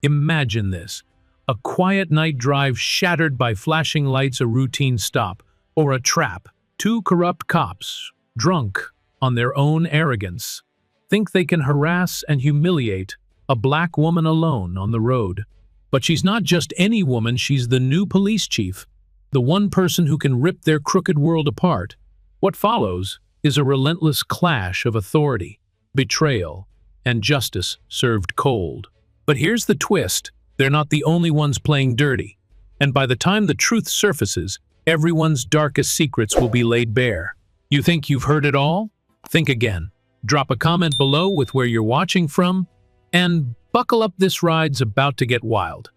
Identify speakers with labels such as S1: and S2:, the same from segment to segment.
S1: Imagine this. A quiet night drive shattered by flashing lights, a routine stop, or a trap. Two corrupt cops, drunk on their own arrogance, think they can harass and humiliate a black woman alone on the road. But she's not just any woman, she's the new police chief, the one person who can rip their crooked world apart. What follows is a relentless clash of authority, betrayal, and justice served cold. But here's the twist. They're not the only ones playing dirty. And by the time the truth surfaces, everyone's darkest secrets will be laid bare. You think you've heard it all? Think again. Drop a comment below with where you're watching from, and buckle up, this ride's about to get wild.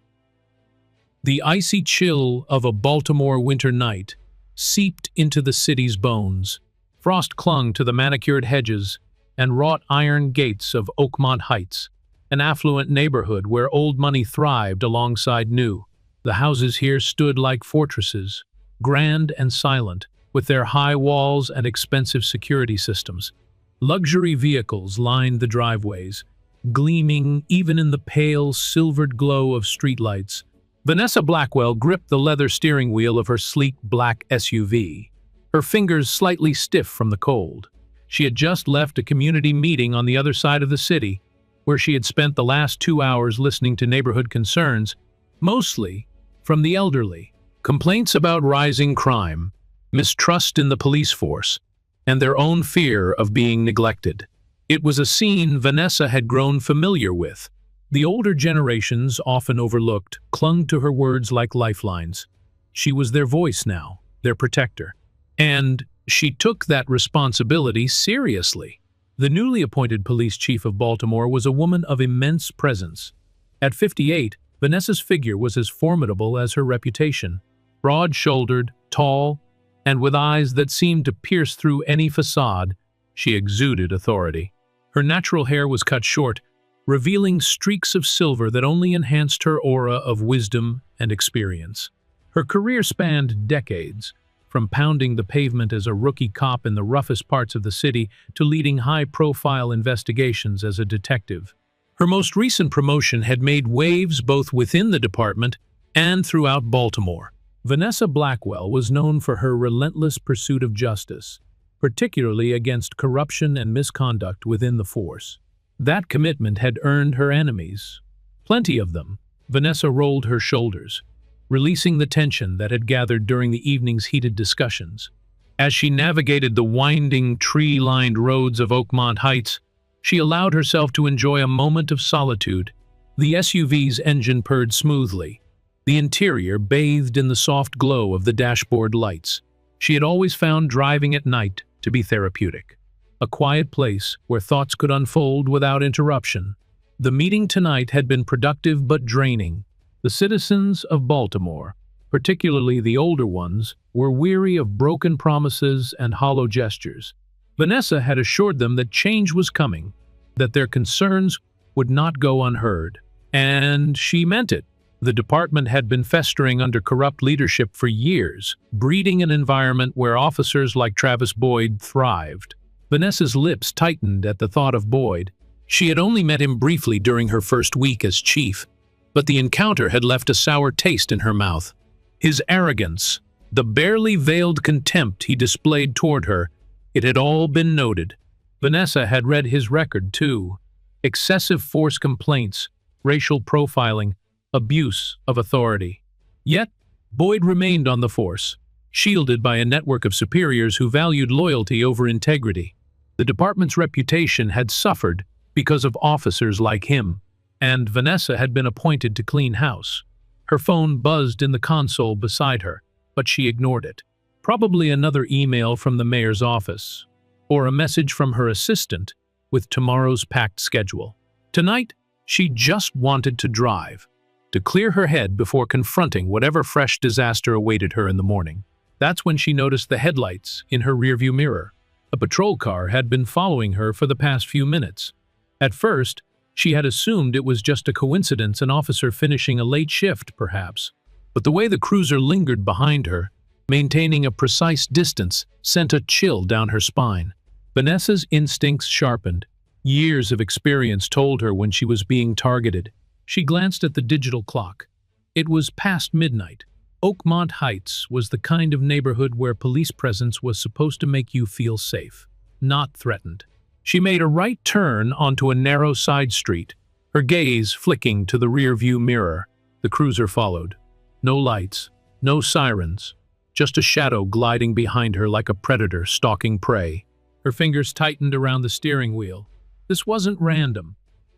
S1: The icy chill of a Baltimore winter night seeped into the city's bones. Frost clung to the manicured hedges and wrought iron gates of Oakmont Heights, an affluent neighborhood where old money thrived alongside new. The houses here stood like fortresses, grand and silent, with their high walls and expensive security systems. Luxury vehicles lined the driveways, gleaming even in the pale, silvered glow of streetlights. Vanessa Blackwell gripped the leather steering wheel of her sleek black SUV, her fingers slightly stiff from the cold. She had just left a community meeting on the other side of the city, where she had spent the last 2 hours listening to neighborhood concerns, mostly from the elderly. Complaints about rising crime, mistrust in the police force, and their own fear of being neglected. It was a scene Vanessa had grown familiar with. The older generations, often overlooked, clung to her words like lifelines. She was their voice now, their protector. And she took that responsibility seriously. The newly appointed police chief of Baltimore was a woman of immense presence. At 58, Vanessa's figure was as formidable as her reputation. Broad-shouldered, tall, and with eyes that seemed to pierce through any facade, she exuded authority. Her natural hair was cut short, revealing streaks of silver that only enhanced her aura of wisdom and experience. Her career spanned decades, from pounding the pavement as a rookie cop in the roughest parts of the city to leading high-profile investigations as a detective. Her most recent promotion had made waves both within the department and throughout Baltimore. Vanessa Blackwell was known for her relentless pursuit of justice, particularly against corruption and misconduct within the force. That commitment had earned her enemies. Plenty of them. Vanessa rolled her shoulders, releasing the tension that had gathered during the evening's heated discussions. As she navigated the winding, tree-lined roads of Oakmont Heights, she allowed herself to enjoy a moment of solitude. The SUV's engine purred smoothly, the interior bathed in the soft glow of the dashboard lights. She had always found driving at night to be therapeutic, a quiet place where thoughts could unfold without interruption. The meeting tonight had been productive but draining. The citizens of Baltimore, particularly the older ones, were weary of broken promises and hollow gestures. Vanessa had assured them that change was coming, that their concerns would not go unheard. And she meant it. The department had been festering under corrupt leadership for years, breeding an environment where officers like Travis Boyd thrived. Vanessa's lips tightened at the thought of Boyd. She had only met him briefly during her first week as chief, but the encounter had left a sour taste in her mouth. His arrogance, the barely veiled contempt he displayed toward her, it had all been noted. Vanessa had read his record, too. Excessive force complaints, racial profiling, abuse of authority. Yet, Boyd remained on the force, shielded by a network of superiors who valued loyalty over integrity. The department's reputation had suffered because of officers like him, and Vanessa had been appointed to clean house. Her phone buzzed in the console beside her, but she ignored it. Probably another email from the mayor's office, or a message from her assistant with tomorrow's packed schedule. Tonight, she just wanted to drive, to clear her head before confronting whatever fresh disaster awaited her in the morning. That's when she noticed the headlights in her rearview mirror. A patrol car had been following her for the past few minutes. At first, she had assumed it was just a coincidence, an officer finishing a late shift, perhaps. But the way the cruiser lingered behind her, maintaining a precise distance, sent a chill down her spine. Vanessa's instincts sharpened. Years of experience told her when she was being targeted. She glanced at the digital clock. It was past midnight. Oakmont Heights was the kind of neighborhood where police presence was supposed to make you feel safe, not threatened. She made a right turn onto a narrow side street, her gaze flicking to the rear-view mirror. The cruiser followed. No lights, no sirens, just a shadow gliding behind her like a predator stalking prey. Her fingers tightened around the steering wheel. This wasn't random,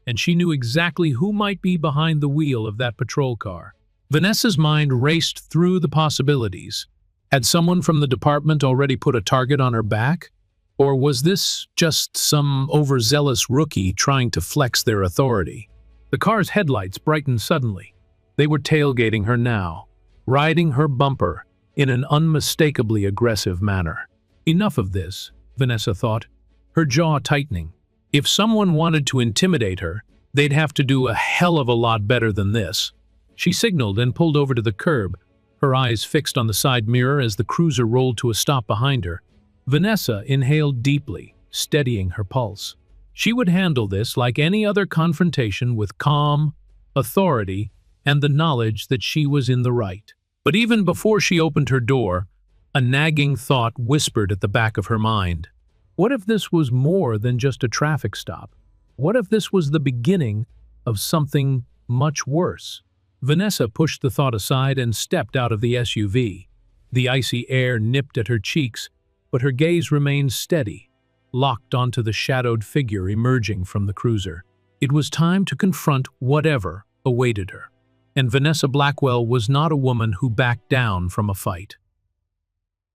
S1: and she knew exactly who might be behind the wheel of that patrol car. Vanessa's mind raced through the possibilities. Had someone from the department already put a target on her back? Or was this just some overzealous rookie trying to flex their authority? The car's headlights brightened suddenly. They were tailgating her now, riding her bumper in an unmistakably aggressive manner. Enough of this, Vanessa thought, her jaw tightening. If someone wanted to intimidate her, they'd have to do a hell of a lot better than this. She signaled and pulled over to the curb, her eyes fixed on the side mirror as the cruiser rolled to a stop behind her. Vanessa inhaled deeply, steadying her pulse. She would handle this like any other confrontation with calm, authority, and the knowledge that she was in the right. But even before she opened her door, a nagging thought whispered at the back of her mind. What if this was more than just a traffic stop? What if this was the beginning of something much worse? Vanessa pushed the thought aside and stepped out of the SUV. The icy air nipped at her cheeks, but her gaze remained steady, locked onto the shadowed figure emerging from the cruiser. It was time to confront whatever awaited her. And Vanessa Blackwell was not a woman who backed down from a fight.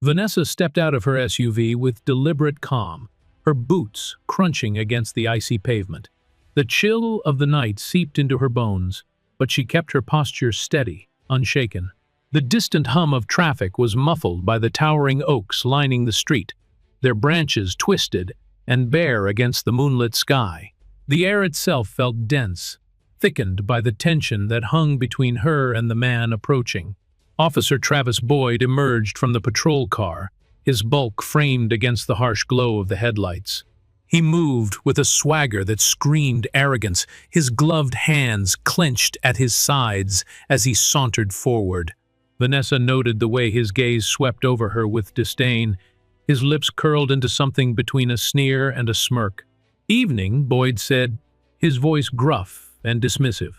S1: Vanessa stepped out of her SUV with deliberate calm, her boots crunching against the icy pavement. The chill of the night seeped into her bones, but she kept her posture steady, unshaken. The distant hum of traffic was muffled by the towering oaks lining the street, their branches twisted and bare against the moonlit sky. The air itself felt dense, thickened by the tension that hung between her and the man approaching. Officer Travis Boyd emerged from the patrol car, his bulk framed against the harsh glow of the headlights. He moved with a swagger that screamed arrogance, his gloved hands clenched at his sides as he sauntered forward. Vanessa noted the way his gaze swept over her with disdain, his lips curled into something between a sneer and a smirk. "Evening," Boyd said, his voice gruff and dismissive.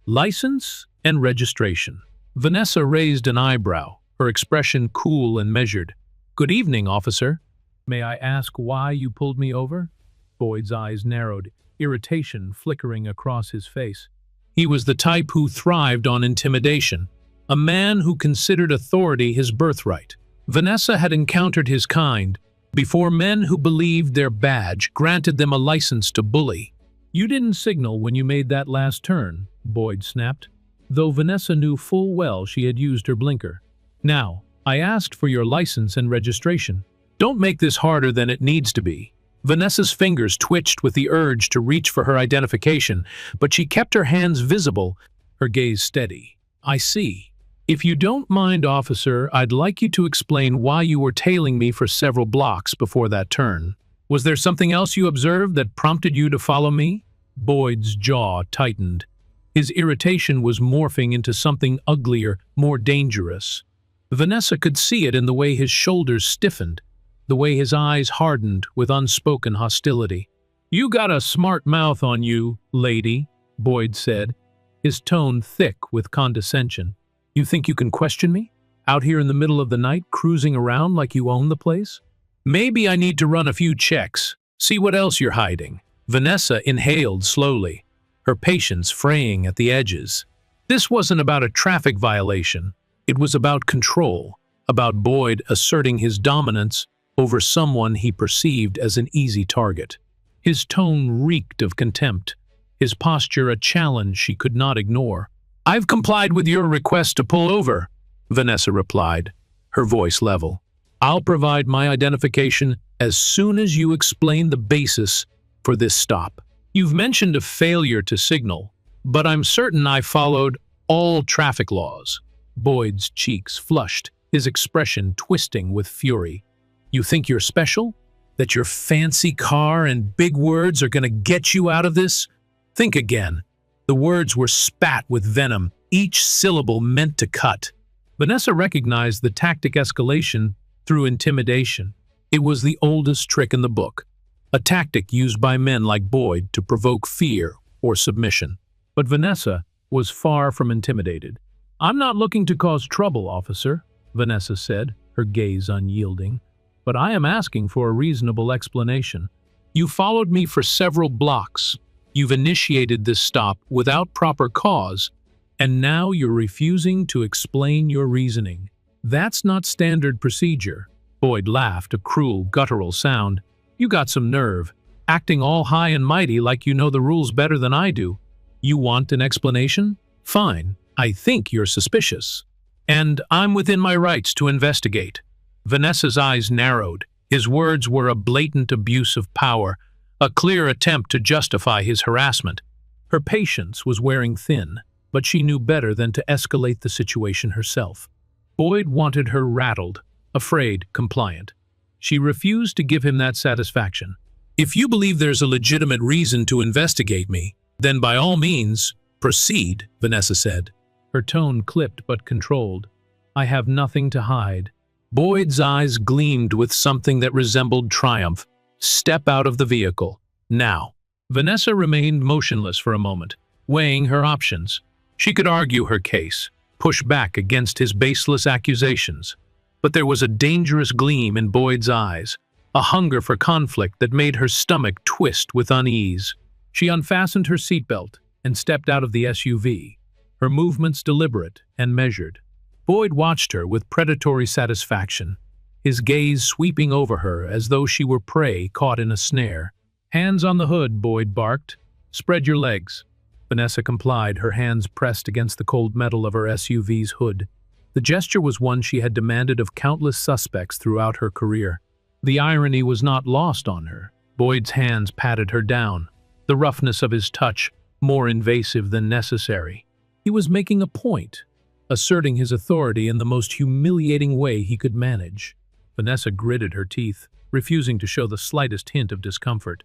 S1: "License and registration." Vanessa raised an eyebrow, her expression cool and measured. "Good evening, officer. May I ask why you pulled me over?" Boyd's eyes narrowed, irritation flickering across his face. He was the type who thrived on intimidation, a man who considered authority his birthright. Vanessa had encountered his kind before, men who believed their badge granted them a license to bully. "You didn't signal when you made that last turn," Boyd snapped, though Vanessa knew full well she had used her blinker. "Now, I asked for your license and registration. Don't make this harder than it needs to be." Vanessa's fingers twitched with the urge to reach for her identification, but she kept her hands visible, her gaze steady. "I see. If you don't mind, officer, I'd like you to explain why you were tailing me for several blocks before that turn. Was there something else you observed that prompted you to follow me?" Boyd's jaw tightened. His irritation was morphing into something uglier, more dangerous. Vanessa could see it in the way his shoulders stiffened, the way his eyes hardened with unspoken hostility. "You got a smart mouth on you, lady," Boyd said, his tone thick with condescension. "You think you can question me? Out here in the middle of the night, cruising around like you own the place? Maybe I need to run a few checks, see what else you're hiding." Vanessa inhaled slowly, her patience fraying at the edges. This wasn't about a traffic violation. It was about control, about Boyd asserting his dominance over someone he perceived as an easy target. His tone reeked of contempt, his posture a challenge she could not ignore. "I've complied with your request to pull over," Vanessa replied, her voice level. "I'll provide my identification as soon as you explain the basis for this stop. You've mentioned a failure to signal, but I'm certain I followed all traffic laws." Boyd's cheeks flushed, his expression twisting with fury. "You think you're special? That your fancy car and big words are going to get you out of this? Think again. The words were spat with venom, each syllable meant to cut. Vanessa recognized the tactic escalation through intimidation. It was the oldest trick in the book, a tactic used by men like Boyd to provoke fear or submission. But Vanessa was far from intimidated. "I'm not looking to cause trouble, officer," Vanessa said, her gaze unyielding. "But I am asking for a reasonable explanation. You followed me for several blocks. You've initiated this stop without proper cause, and now you're refusing to explain your reasoning. That's not standard procedure." Boyd laughed, a cruel, guttural sound. "You got some nerve, acting all high and mighty like you know the rules better than I do. You want an explanation? Fine. I think you're suspicious. And I'm within my rights to investigate." Vanessa's eyes narrowed. His words were a blatant abuse of power, a clear attempt to justify his harassment. Her patience was wearing thin, but she knew better than to escalate the situation herself. Boyd wanted her rattled, afraid, compliant. She refused to give him that satisfaction. "If you believe there's a legitimate reason to investigate me, then by all means, proceed," Vanessa said. Her tone clipped but controlled. "I have nothing to hide." Boyd's eyes gleamed with something that resembled triumph. "Step out of the vehicle. Now." Vanessa remained motionless for a moment, weighing her options. She could argue her case, push back against his baseless accusations. But there was a dangerous gleam in Boyd's eyes, a hunger for conflict that made her stomach twist with unease. She unfastened her seatbelt and stepped out of the SUV, her movements deliberate and measured. Boyd watched her with predatory satisfaction, his gaze sweeping over her as though she were prey caught in a snare. "Hands on the hood," Boyd barked. "Spread your legs." Vanessa complied, her hands pressed against the cold metal of her SUV's hood. The gesture was one she had demanded of countless suspects throughout her career. The irony was not lost on her. Boyd's hands patted her down, the roughness of his touch more invasive than necessary. He was making a point, asserting his authority in the most humiliating way he could manage. Vanessa gritted her teeth, refusing to show the slightest hint of discomfort.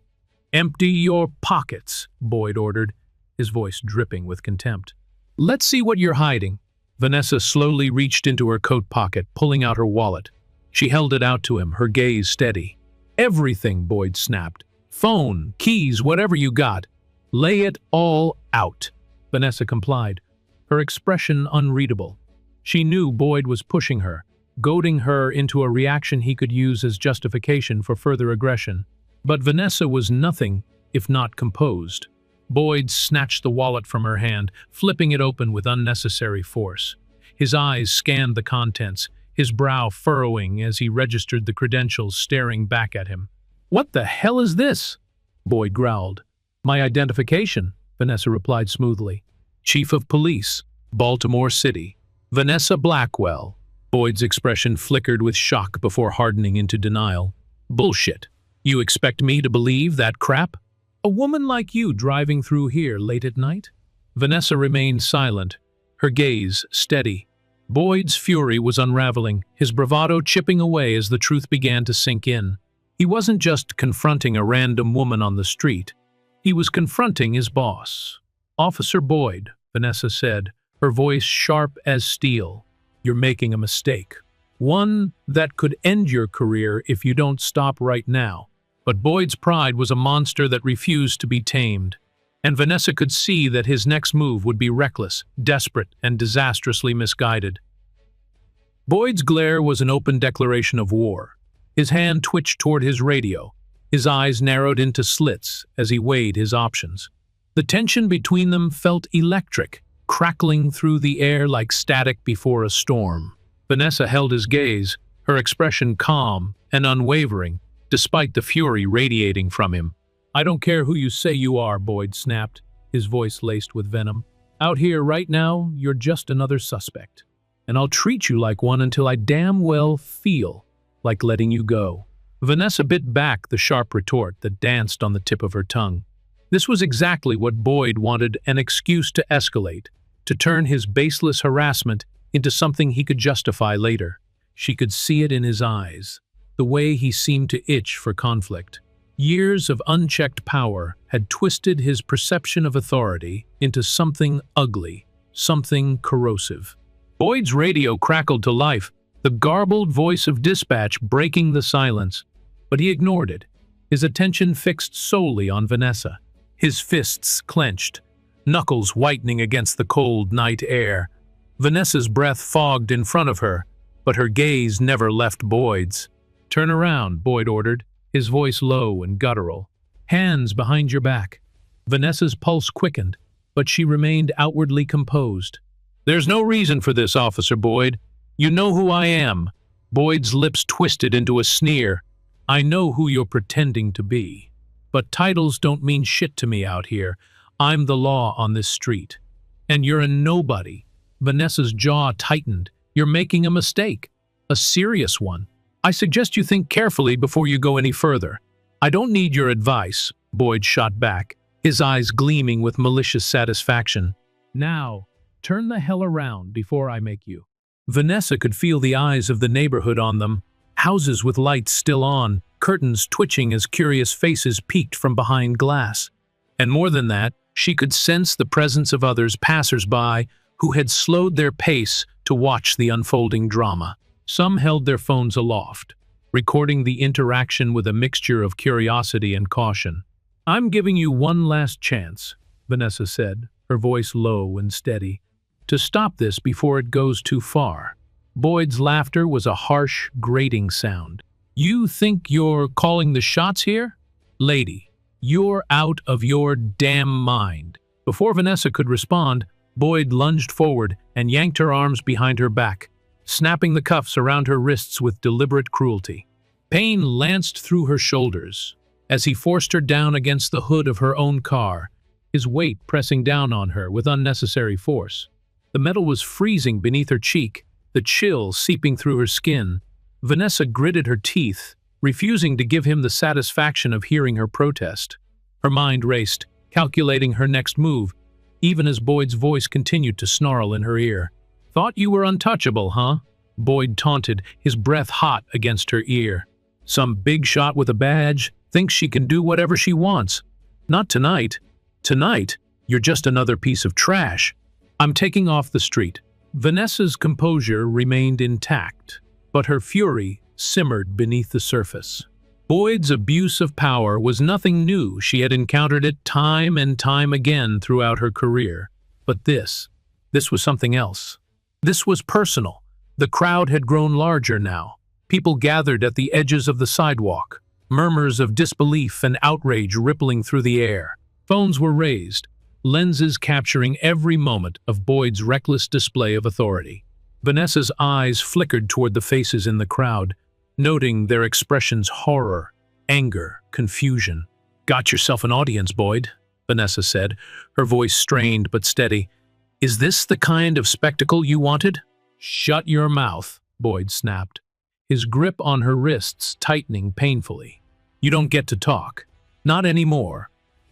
S1: "Empty your pockets," Boyd ordered, his voice dripping with contempt. "Let's see what you're hiding." Vanessa slowly reached into her coat pocket, pulling out her wallet. She held it out to him, her gaze steady. "Everything," Boyd snapped. "Phone, keys, whatever you got. Lay it all out." Vanessa complied, her expression unreadable. She knew Boyd was pushing her, goading her into a reaction he could use as justification for further aggression. But Vanessa was nothing if not composed. Boyd snatched the wallet from her hand, flipping it open with unnecessary force. His eyes scanned the contents, his brow furrowing as he registered the credentials staring back at him. "What the hell is this?" Boyd growled. "My identification," Vanessa replied smoothly. "Chief of Police, Baltimore City. Vanessa Blackwell." Boyd's expression flickered with shock before hardening into denial. "Bullshit. You expect me to believe that crap? A woman like you driving through here late at night?" Vanessa remained silent, her gaze steady. Boyd's fury was unraveling, his bravado chipping away as the truth began to sink in. He wasn't just confronting a random woman on the street. He was confronting his boss. "Officer Boyd," Vanessa said, her voice sharp as steel. "You're making a mistake. One that could end your career if you don't stop right now." But Boyd's pride was a monster that refused to be tamed, and Vanessa could see that his next move would be reckless, desperate, and disastrously misguided. Boyd's glare was an open declaration of war. His hand twitched toward his radio, his eyes narrowed into slits as he weighed his options. The tension between them felt electric, crackling through the air like static before a storm. Vanessa held his gaze, her expression calm and unwavering, despite the fury radiating from him. "I don't care who you say you are," Boyd snapped, his voice laced with venom. "Out here right now, you're just another suspect. And I'll treat you like one until I damn well feel like letting you go." Vanessa bit back the sharp retort that danced on the tip of her tongue. This was exactly what Boyd wanted: an excuse to escalate, to turn his baseless harassment into something he could justify later. She could see it in his eyes, the way he seemed to itch for conflict. Years of unchecked power had twisted his perception of authority into something ugly, something corrosive. Boyd's radio crackled to life, the garbled voice of dispatch breaking the silence, but he ignored it, his attention fixed solely on Vanessa. His fists clenched, knuckles whitening against the cold night air. Vanessa's breath fogged in front of her, but her gaze never left Boyd's. "Turn around," Boyd ordered, his voice low and guttural. "Hands behind your back." Vanessa's pulse quickened, but she remained outwardly composed. "There's no reason for this, Officer Boyd. You know who I am." Boyd's lips twisted into a sneer. "I know who you're pretending to be. But titles don't mean shit to me out here. I'm the law on this street. And you're a nobody." Vanessa's jaw tightened. "You're making a mistake. A serious one. I suggest you think carefully before you go any further." "I don't need your advice," Boyd shot back, his eyes gleaming with malicious satisfaction. "Now, turn the hell around before I make you." Vanessa could feel the eyes of the neighborhood on them, houses with lights still on, curtains twitching as curious faces peeked from behind glass. And more than that, she could sense the presence of others passers-by who had slowed their pace to watch the unfolding drama. Some held their phones aloft, recording the interaction with a mixture of curiosity and caution. "I'm giving you one last chance," Vanessa said, her voice low and steady, "to stop this before it goes too far." Boyd's laughter was a harsh, grating sound. "You think you're calling the shots here? Lady, you're out of your damn mind." Before Vanessa could respond, Boyd lunged forward and yanked her arms behind her back, snapping the cuffs around her wrists with deliberate cruelty. Pain lanced through her shoulders as he forced her down against the hood of her own car, his weight pressing down on her with unnecessary force. The metal was freezing beneath her cheek, the chill seeping through her skin. Vanessa gritted her teeth, refusing to give him the satisfaction of hearing her protest. Her mind raced, calculating her next move, even as Boyd's voice continued to snarl in her ear. "Thought you were untouchable, huh?" Boyd taunted, his breath hot against her ear. "Some big shot with a badge thinks she can do whatever she wants. Not tonight. Tonight, you're just another piece of trash. I'm taking off the street." Vanessa's composure remained intact, but her fury simmered beneath the surface. Boyd's abuse of power was nothing new. She had encountered it time and time again throughout her career. But this was something else. This was personal. The crowd had grown larger now. People gathered at the edges of the sidewalk, murmurs of disbelief and outrage rippling through the air. Phones were raised, lenses capturing every moment of Boyd's reckless display of authority. Vanessa's eyes flickered toward the faces in the crowd, noting their expressions: horror, anger, confusion. "Got yourself an audience, Boyd," Vanessa said, her voice strained but steady. "Is this the kind of spectacle you wanted?" "Shut your mouth," Boyd snapped, his grip on her wrists tightening painfully. "You don't get to talk. Not anymore."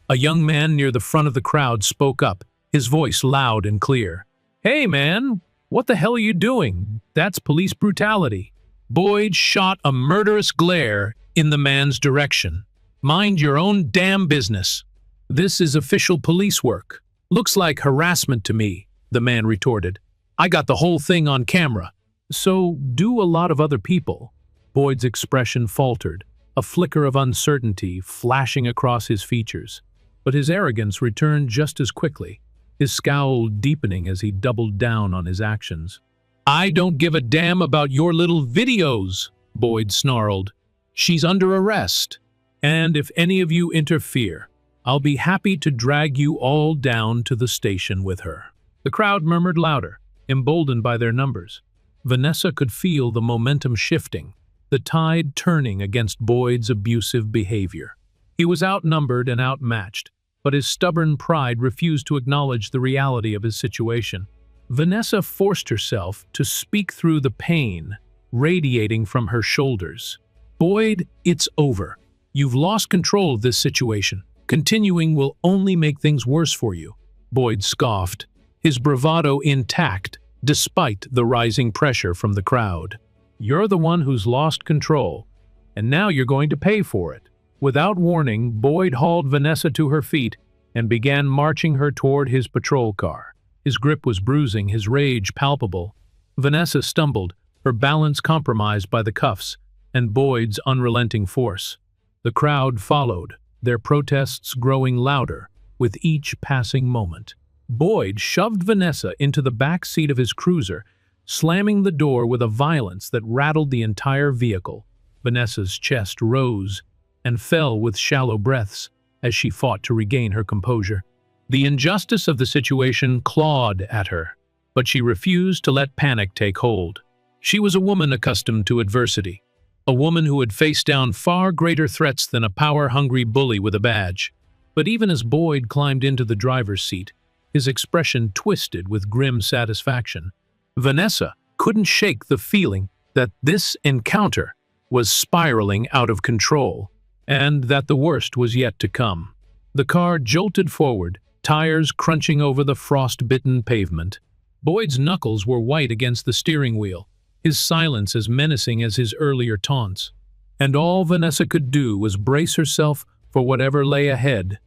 S1: A young man near the front of the crowd spoke up, his voice loud and clear. "Hey, man, what the hell are you doing? That's police brutality." Boyd shot a murderous glare in the man's direction. "Mind your own damn business. This is official police work. Looks like harassment to me," the man retorted. "I got the whole thing on camera." "So do a lot of other people." Boyd's expression faltered, a flicker of uncertainty flashing across his features. But his arrogance returned just as quickly, his scowl deepening as he doubled down on his actions. "I don't give a damn about your little videos," Boyd snarled. "She's under arrest, and if any of you interfere, I'll be happy to drag you all down to the station with her." The crowd murmured louder, emboldened by their numbers. Vanessa could feel the momentum shifting, the tide turning against Boyd's abusive behavior. He was outnumbered and outmatched, but his stubborn pride refused to acknowledge the reality of his situation. Vanessa forced herself to speak through the pain radiating from her shoulders. "Boyd, it's over. You've lost control of this situation. Continuing will only make things worse for you." Boyd scoffed, his bravado intact despite the rising pressure from the crowd. "You're the one who's lost control, and now you're going to pay for it." Without warning, Boyd hauled Vanessa to her feet and began marching her toward his patrol car. His grip was bruising, his rage palpable. Vanessa stumbled, her balance compromised by the cuffs and Boyd's unrelenting force. The crowd followed, their protests growing louder with each passing moment. Boyd shoved Vanessa into the back seat of his cruiser, slamming the door with a violence that rattled the entire vehicle. Vanessa's chest rose and fell with shallow breaths as she fought to regain her composure. The injustice of the situation clawed at her, but she refused to let panic take hold. She was a woman accustomed to adversity, a woman who had faced down far greater threats than a power-hungry bully with a badge. But even as Boyd climbed into the driver's seat, his expression twisted with grim satisfaction. Vanessa couldn't shake the feeling that this encounter was spiraling out of control, and that the worst was yet to come. The car jolted forward, tires crunching over the frost-bitten pavement. Boyd's knuckles were white against the steering wheel, his silence as menacing as his earlier taunts. And all Vanessa could do was brace herself for whatever lay ahead.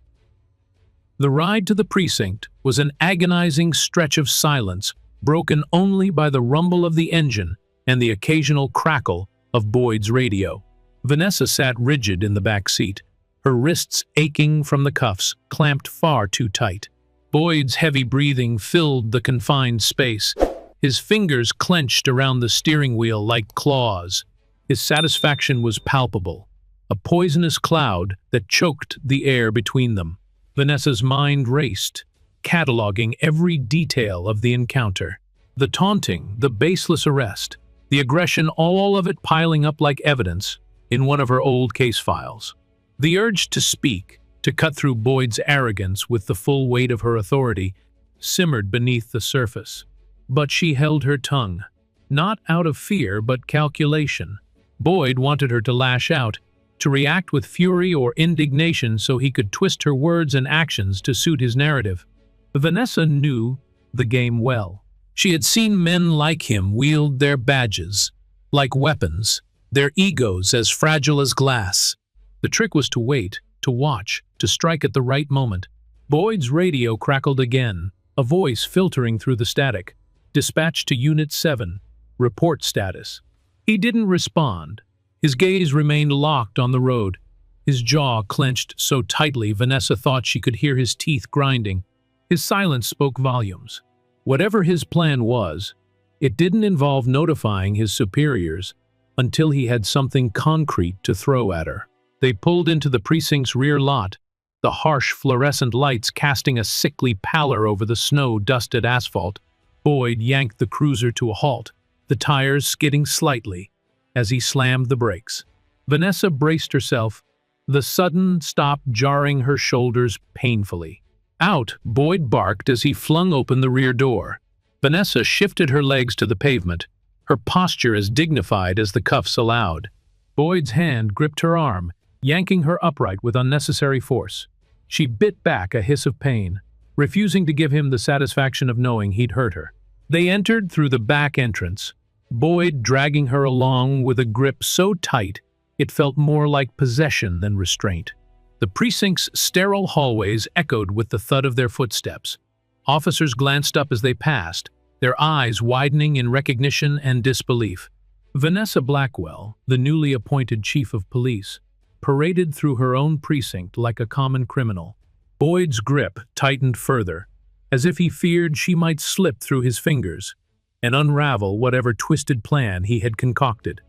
S1: The ride to the precinct was an agonizing stretch of silence, broken only by the rumble of the engine and the occasional crackle of Boyd's radio. Vanessa sat rigid in the back seat, her wrists aching from the cuffs clamped far too tight. Boyd's heavy breathing filled the confined space, his fingers clenched around the steering wheel like claws. His satisfaction was palpable, a poisonous cloud that choked the air between them. Vanessa's mind raced, cataloging every detail of the encounter. The taunting, the baseless arrest, the aggression, all of it piling up like evidence in one of her old case files. The urge to speak, to cut through Boyd's arrogance with the full weight of her authority, simmered beneath the surface. But she held her tongue, not out of fear but calculation. Boyd wanted her to lash out, to react with fury or indignation so he could twist her words and actions to suit his narrative. Vanessa knew the game well. She had seen men like him wield their badges like weapons, their egos as fragile as glass. The trick was to wait, to watch, to strike at the right moment. Boyd's radio crackled again, a voice filtering through the static. Dispatch to Unit 7. Report status. He didn't respond. His gaze remained locked on the road, his jaw clenched so tightly Vanessa thought she could hear his teeth grinding. His silence spoke volumes. Whatever his plan was, it didn't involve notifying his superiors until he had something concrete to throw at her. They pulled into the precinct's rear lot, the harsh fluorescent lights casting a sickly pallor over the snow-dusted asphalt. Boyd yanked the cruiser to a halt, the tires skidding slightly as he slammed the brakes. Vanessa braced herself, the sudden stop jarring her shoulders painfully. Out, Boyd barked as he flung open the rear door. Vanessa shifted her legs to the pavement, her posture as dignified as the cuffs allowed. Boyd's hand gripped her arm, yanking her upright with unnecessary force. She bit back a hiss of pain, refusing to give him the satisfaction of knowing he'd hurt her. They entered through the back entrance, Boyd dragging her along with a grip so tight it felt more like possession than restraint. The precinct's sterile hallways echoed with the thud of their footsteps. Officers glanced up as they passed, their eyes widening in recognition and disbelief. Vanessa Blackwell, the newly appointed chief of police, paraded through her own precinct like a common criminal. Boyd's grip tightened further, as if he feared she might slip through his fingers and unravel whatever twisted plan he had concocted.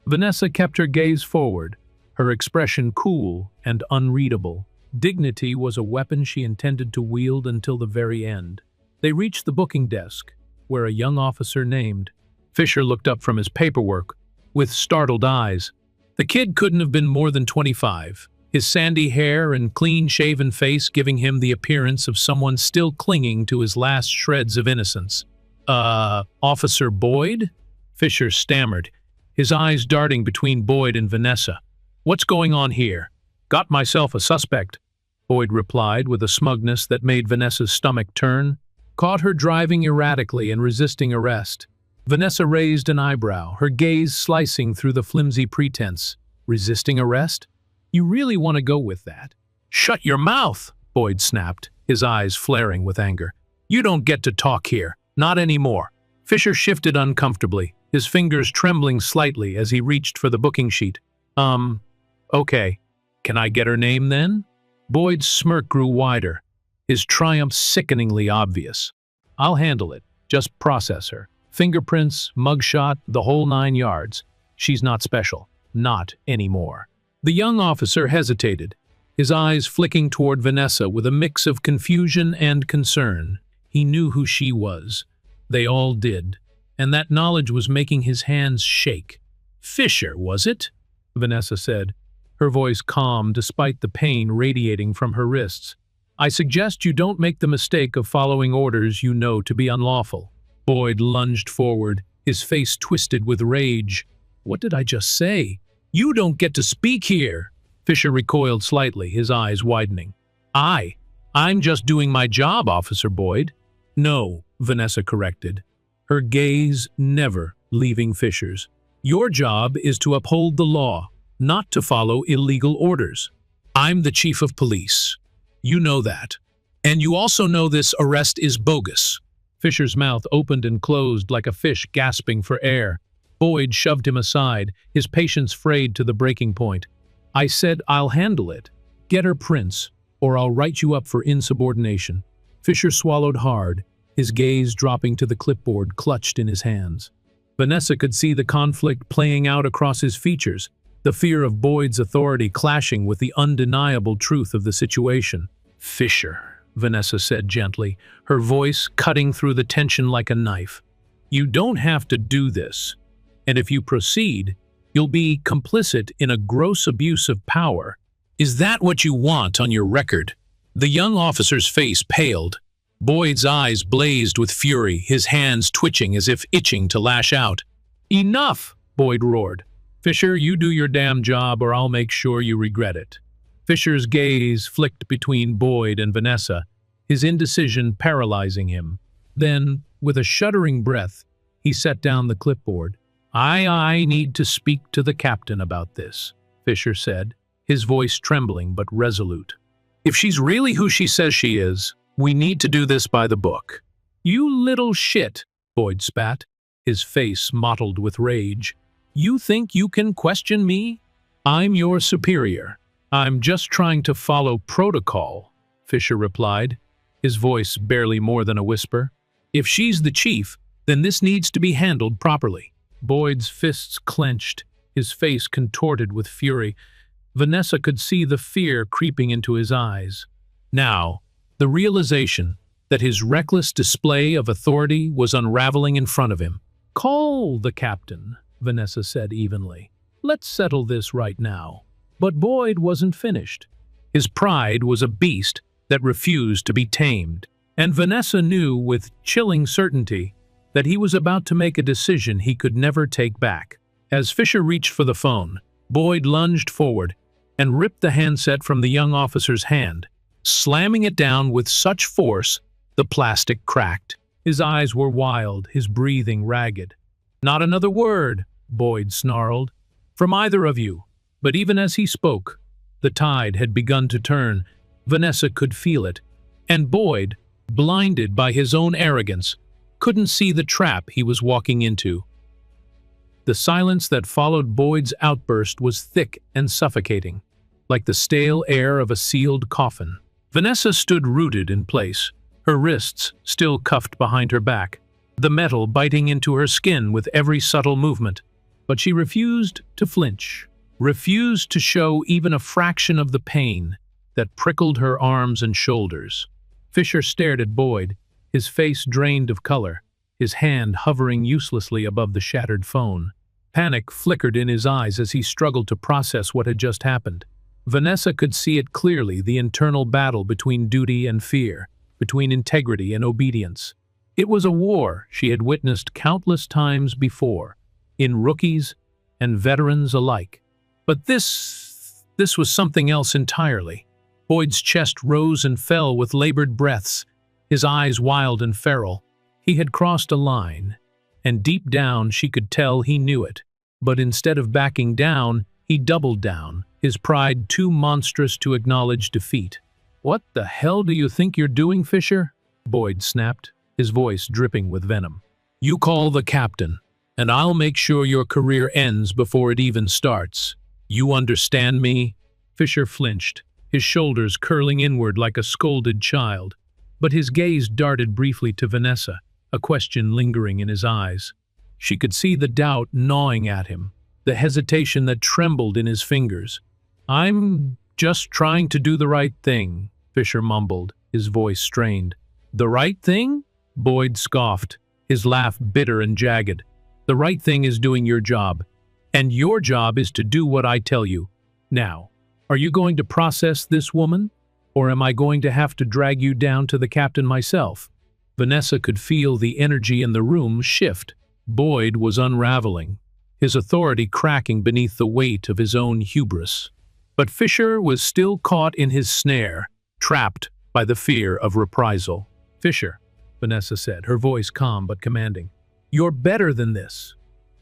S1: Vanessa kept her gaze forward, her expression cool and unreadable. Dignity was a weapon she intended to wield until the very end. They reached the booking desk, where a young officer named Fisher looked up from his paperwork with startled eyes. The kid couldn't have been more than 25, his sandy hair and clean-shaven face giving him the appearance of someone still clinging to his last shreds of innocence. Officer Boyd?" Fisher stammered, his eyes darting between Boyd and Vanessa. "What's going on here?" "Got myself a suspect," Boyd replied with a smugness that made Vanessa's stomach turn. "Caught her driving erratically and resisting arrest." Vanessa raised an eyebrow, her gaze slicing through the flimsy pretense. "Resisting arrest?" You really want to go with that? Shut your mouth, Boyd snapped, his eyes flaring with anger. You don't get to talk here. Not anymore. Fisher shifted uncomfortably, his fingers trembling slightly as he reached for the booking sheet. Okay. Can I get her name then? Boyd's smirk grew wider, his triumph sickeningly obvious. I'll handle it. Just process her. Fingerprints, mugshot, the whole 9 yards. She's not special. Not anymore. The young officer hesitated, his eyes flicking toward Vanessa with a mix of confusion and concern. He knew who she was. They all did, and that knowledge was making his hands shake. Fisher, was it? Vanessa said, her voice calm despite the pain radiating from her wrists. I suggest you don't make the mistake of following orders you know to be unlawful. Boyd lunged forward, his face twisted with rage. What did I just say? You don't get to speak here. Fisher recoiled slightly, his eyes widening. I'm just doing my job, Officer Boyd. No, Vanessa corrected, her gaze never leaving Fisher's. Your job is to uphold the law, not to follow illegal orders. I'm the chief of police. You know that. And you also know this arrest is bogus. Fisher's mouth opened and closed like a fish gasping for air. Boyd shoved him aside, his patience frayed to the breaking point. I said I'll handle it. Get her prints, or I'll write you up for insubordination. Fisher swallowed hard, his gaze dropping to the clipboard clutched in his hands. Vanessa could see the conflict playing out across his features, the fear of Boyd's authority clashing with the undeniable truth of the situation. Fisher, Vanessa said gently, her voice cutting through the tension like a knife. You don't have to do this. And if you proceed, you'll be complicit in a gross abuse of power. Is that what you want on your record? The young officer's face paled. Boyd's eyes blazed with fury, his hands twitching as if itching to lash out. Enough, Boyd roared. Fisher, you do your damn job or I'll make sure you regret it. Fisher's gaze flicked between Boyd and Vanessa, his indecision paralyzing him. Then, with a shuddering breath, he set down the clipboard. I need to speak to the captain about this, Fisher said, his voice trembling but resolute. If she's really who she says she is, we need to do this by the book. You little shit, Boyd spat, his face mottled with rage. You think you can question me? I'm your superior. I'm just trying to follow protocol, Fisher replied, his voice barely more than a whisper. If she's the chief, then this needs to be handled properly. Boyd's fists clenched, his face contorted with fury. Vanessa could see the fear creeping into his eyes. Now, the realization that his reckless display of authority was unraveling in front of him. Call the captain, Vanessa said evenly. Let's settle this right now. But Boyd wasn't finished. His pride was a beast that refused to be tamed, and Vanessa knew with chilling certainty that he was about to make a decision he could never take back. As Fisher reached for the phone, Boyd lunged forward and ripped the handset from the young officer's hand, slamming it down with such force the plastic cracked. His eyes were wild, his breathing ragged. Not another word, Boyd snarled, from either of you. But even as he spoke, the tide had begun to turn. Vanessa could feel it, and Boyd, blinded by his own arrogance, couldn't see the trap he was walking into. The silence that followed Boyd's outburst was thick and suffocating, like the stale air of a sealed coffin. Vanessa stood rooted in place, her wrists still cuffed behind her back, the metal biting into her skin with every subtle movement. But she refused to flinch, refused to show even a fraction of the pain that prickled her arms and shoulders. Fisher stared at Boyd, his face drained of color, his hand hovering uselessly above the shattered phone. Panic flickered in his eyes as he struggled to process what had just happened. Vanessa could see it clearly, the internal battle between duty and fear, between integrity and obedience. It was a war she had witnessed countless times before, in rookies and veterans alike. But this was something else entirely. Boyd's chest rose and fell with labored breaths, his eyes wild and feral. He had crossed a line, and deep down she could tell he knew it. But instead of backing down, he doubled down, his pride too monstrous to acknowledge defeat. "What the hell do you think you're doing, Fisher?" Boyd snapped, his voice dripping with venom. "You call the captain, and I'll make sure your career ends before it even starts. You understand me?" Fisher flinched, his shoulders curling inward like a scolded child. But his gaze darted briefly to Vanessa, a question lingering in his eyes. She could see the doubt gnawing at him, the hesitation that trembled in his fingers. "I'm just trying to do the right thing," Fisher mumbled, his voice strained. "The right thing?" Boyd scoffed, his laugh bitter and jagged. "The right thing is doing your job, and your job is to do what I tell you. Now, are you going to process this woman, or am I going to have to drag you down to the captain myself?" Vanessa could feel the energy in the room shift. Boyd was unraveling, his authority cracking beneath the weight of his own hubris. But Fisher was still caught in his snare, trapped by the fear of reprisal. "Fisher," Vanessa said, her voice calm but commanding, "you're better than this.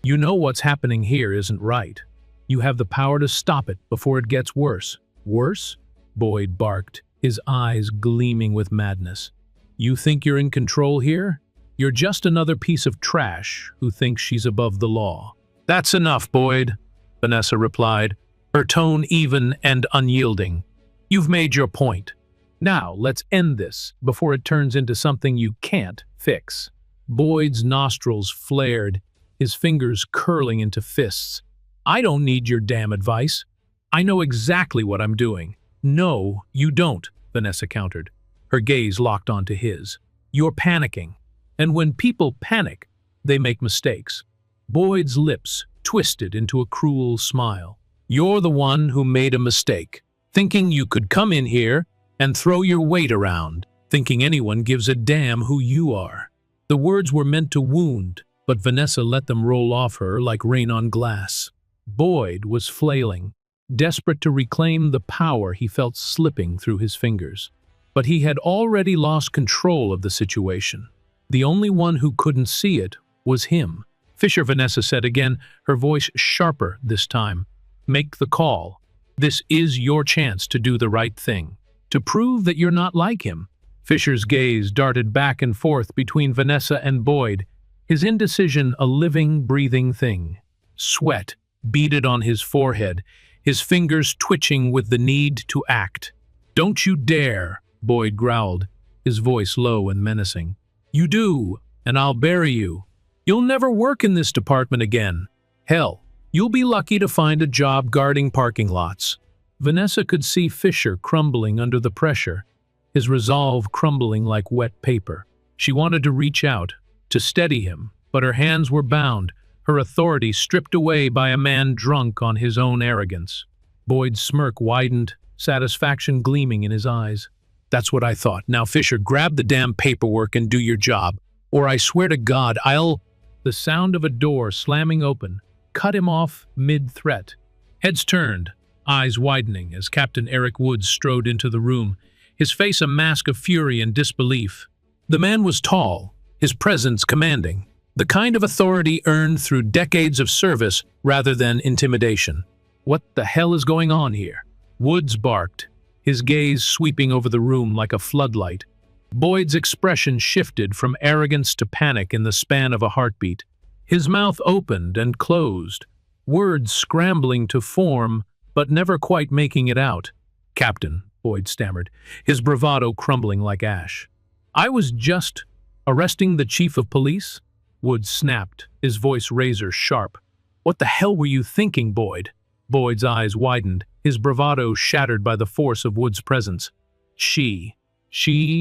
S1: You know what's happening here isn't right. You have the power to stop it before it gets worse." "Worse?" Boyd barked, his eyes gleaming with madness. "You think you're in control here? You're just another piece of trash who thinks she's above the law." "That's enough, Boyd," Vanessa replied, her tone even and unyielding. "You've made your point. Now let's end this before it turns into something you can't fix." Boyd's nostrils flared, his fingers curling into fists. "I don't need your damn advice. I know exactly what I'm doing." "No, you don't," Vanessa countered, her gaze locked onto his. "You're panicking. And when people panic, they make mistakes." Boyd's lips twisted into a cruel smile. "You're the one who made a mistake, thinking you could come in here and throw your weight around, thinking anyone gives a damn who you are." The words were meant to wound, but Vanessa let them roll off her like rain on glass. Boyd was flailing, desperate to reclaim the power he felt slipping through his fingers. But he had already lost control of the situation. The only one who couldn't see it was him. "Fisher," Vanessa said again, her voice sharper this time. "Make the call. This is your chance to do the right thing, to prove that you're not like him." Fisher's gaze darted back and forth between Vanessa and Boyd, his indecision a living, breathing thing. Sweat beaded on his forehead, his fingers twitching with the need to act. "Don't you dare," Boyd growled, his voice low and menacing. "You do, and I'll bury you. You'll never work in this department again. Hell, you'll be lucky to find a job guarding parking lots." Vanessa could see Fisher crumbling under the pressure, his resolve crumbling like wet paper. She wanted to reach out, to steady him, but her hands were bound, her authority stripped away by a man drunk on his own arrogance. Boyd's smirk widened, satisfaction gleaming in his eyes. "That's what I thought. Now, Fisher, grab the damn paperwork and do your job, or I swear to God, I'll—" The sound of a door slamming open cut him off mid-threat. Heads turned, eyes widening as Captain Eric Woods strode into the room, his face a mask of fury and disbelief. The man was tall, his presence commanding, the kind of authority earned through decades of service rather than intimidation. "What the hell is going on here?" Woods barked, his gaze sweeping over the room like a floodlight. Boyd's expression shifted from arrogance to panic in the span of a heartbeat. His mouth opened and closed, words scrambling to form but never quite making it out. "Captain," Boyd stammered, his bravado crumbling like ash. "I was just arresting the chief of police?" Woods snapped, his voice razor sharp. "What the hell were you thinking, Boyd?" Boyd's eyes widened, his bravado shattered by the force of Wood's presence. She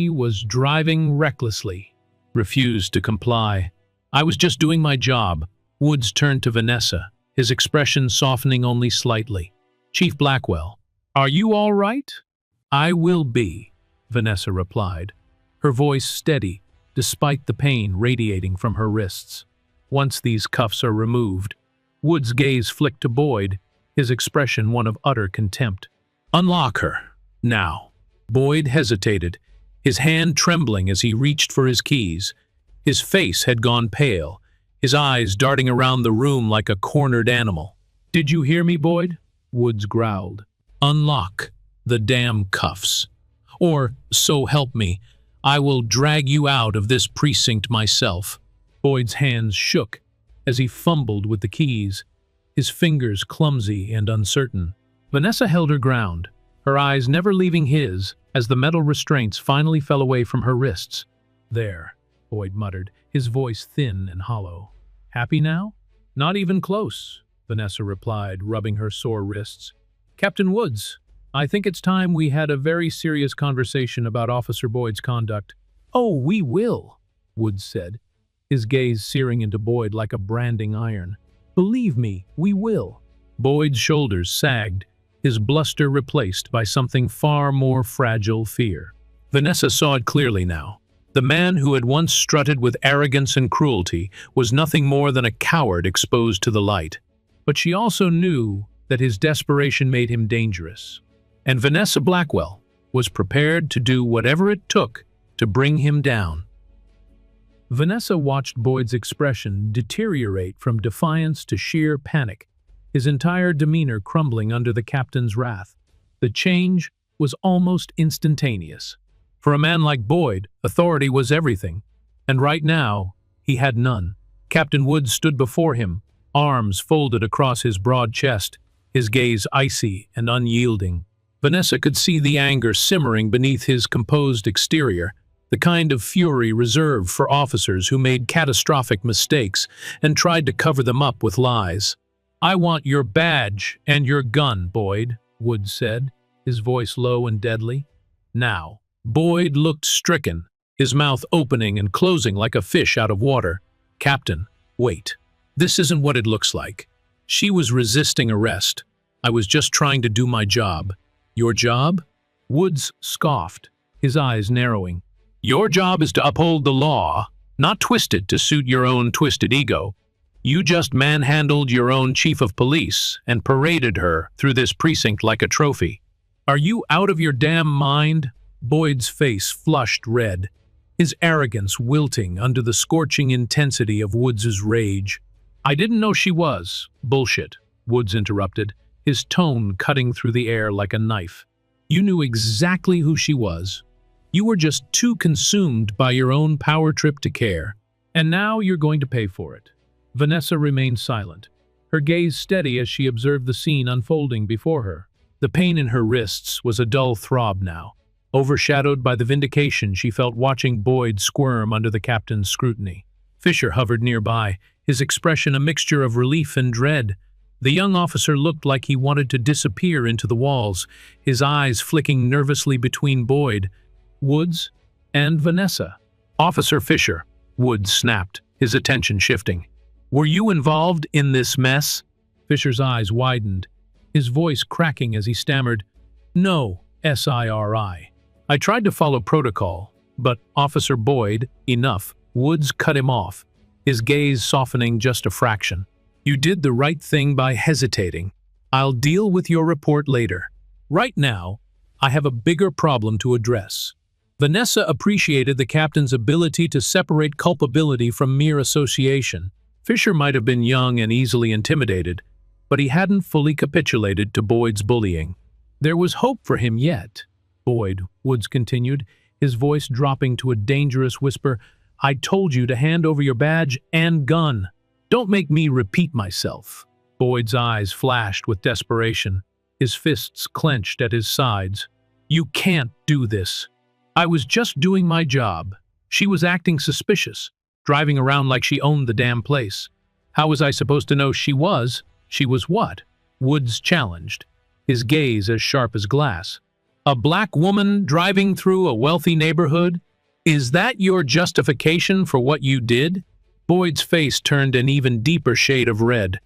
S1: was driving recklessly, refused to comply. "I was just doing my job." Woods turned to Vanessa, his expression softening only slightly. "Chief Blackwell, are you all right?" "I will be," Vanessa replied, her voice steady despite the pain radiating from her wrists. "Once these cuffs are removed," Wood's gaze flicked to Boyd, his expression one of utter contempt. "Unlock her, now." Boyd hesitated, his hand trembling as he reached for his keys. His face had gone pale, his eyes darting around the room like a cornered animal. "Did you hear me, Boyd?" Woods growled. Unlock the damn cuffs. Or, so help me, I will drag you out of this precinct myself." Boyd's hands shook as he fumbled with the keys, his fingers clumsy and uncertain. Vanessa held her ground, her eyes never leaving his as the metal restraints finally fell away from her wrists. "There," Boyd muttered, his voice thin and hollow. "Happy now?" "Not even close," Vanessa replied, rubbing her sore wrists. "Captain Woods, I think it's time we had a very serious conversation about Officer Boyd's conduct." "Oh, we will," Woods said, his gaze searing into Boyd like a branding iron. "Believe me, we will." Boyd's shoulders sagged, his bluster replaced by something far more fragile: fear. Vanessa saw it clearly now. The man who had once strutted with arrogance and cruelty was nothing more than a coward exposed to the light. But she also knew that his desperation made him dangerous. And Vanessa Blackwell was prepared to do whatever it took to bring him down. Vanessa watched Boyd's expression deteriorate from defiance to sheer panic, his entire demeanor crumbling under the captain's wrath. The change was almost instantaneous. For a man like Boyd, authority was everything, and right now, he had none. Captain Woods stood before him, arms folded across his broad chest, his gaze icy and unyielding. Vanessa could see the anger simmering beneath his composed exterior, the kind of fury reserved for officers who made catastrophic mistakes and tried to cover them up with lies. "I want your badge and your gun, Boyd," Woods said, his voice low and deadly. "Now." Boyd looked stricken, his mouth opening and closing like a fish out of water. "Captain, wait. This isn't what it looks like. She was resisting arrest. I was just trying to do my job." "Your job?" Woods scoffed, his eyes narrowing. "Your job is to uphold the law, not twist it to suit your own twisted ego. You just manhandled your own chief of police and paraded her through this precinct like a trophy. Are you out of your damn mind?" Boyd's face flushed red, his arrogance wilting under the scorching intensity of Woods's rage. "I didn't know she was." "Bullshit," Woods interrupted, his tone cutting through the air like a knife. "You knew exactly who she was. You were just too consumed by your own power trip to care. And now you're going to pay for it." Vanessa remained silent, her gaze steady as she observed the scene unfolding before her. The pain in her wrists was a dull throb now, overshadowed by the vindication she felt watching Boyd squirm under the captain's scrutiny. Fisher hovered nearby, his expression a mixture of relief and dread. The young officer looked like he wanted to disappear into the walls, his eyes flicking nervously between Boyd, Woods, and Vanessa. "Officer Fisher," Woods snapped, his attention shifting. "Were you involved in this mess?" Fisher's eyes widened, his voice cracking as he stammered, "No, SIRI. I tried to follow protocol, but Officer Boyd, enough." Woods cut him off, his gaze softening just a fraction. "You did the right thing by hesitating. I'll deal with your report later. Right now, I have a bigger problem to address." Vanessa appreciated the captain's ability to separate culpability from mere association. Fisher might have been young and easily intimidated, but he hadn't fully capitulated to Boyd's bullying. There was hope for him yet. "Boyd," Woods continued, his voice dropping to a dangerous whisper, "I told you to hand over your badge and gun. Don't make me repeat myself." Boyd's eyes flashed with desperation, his fists clenched at his sides. "You can't do this. I was just doing my job. She was acting suspicious, driving around like she owned the damn place. How was I supposed to know she was? She was what?" Woods challenged, his gaze as sharp as glass. "A black woman driving through a wealthy neighborhood? Is that your justification for what you did?" Boyd's face turned an even deeper shade of red.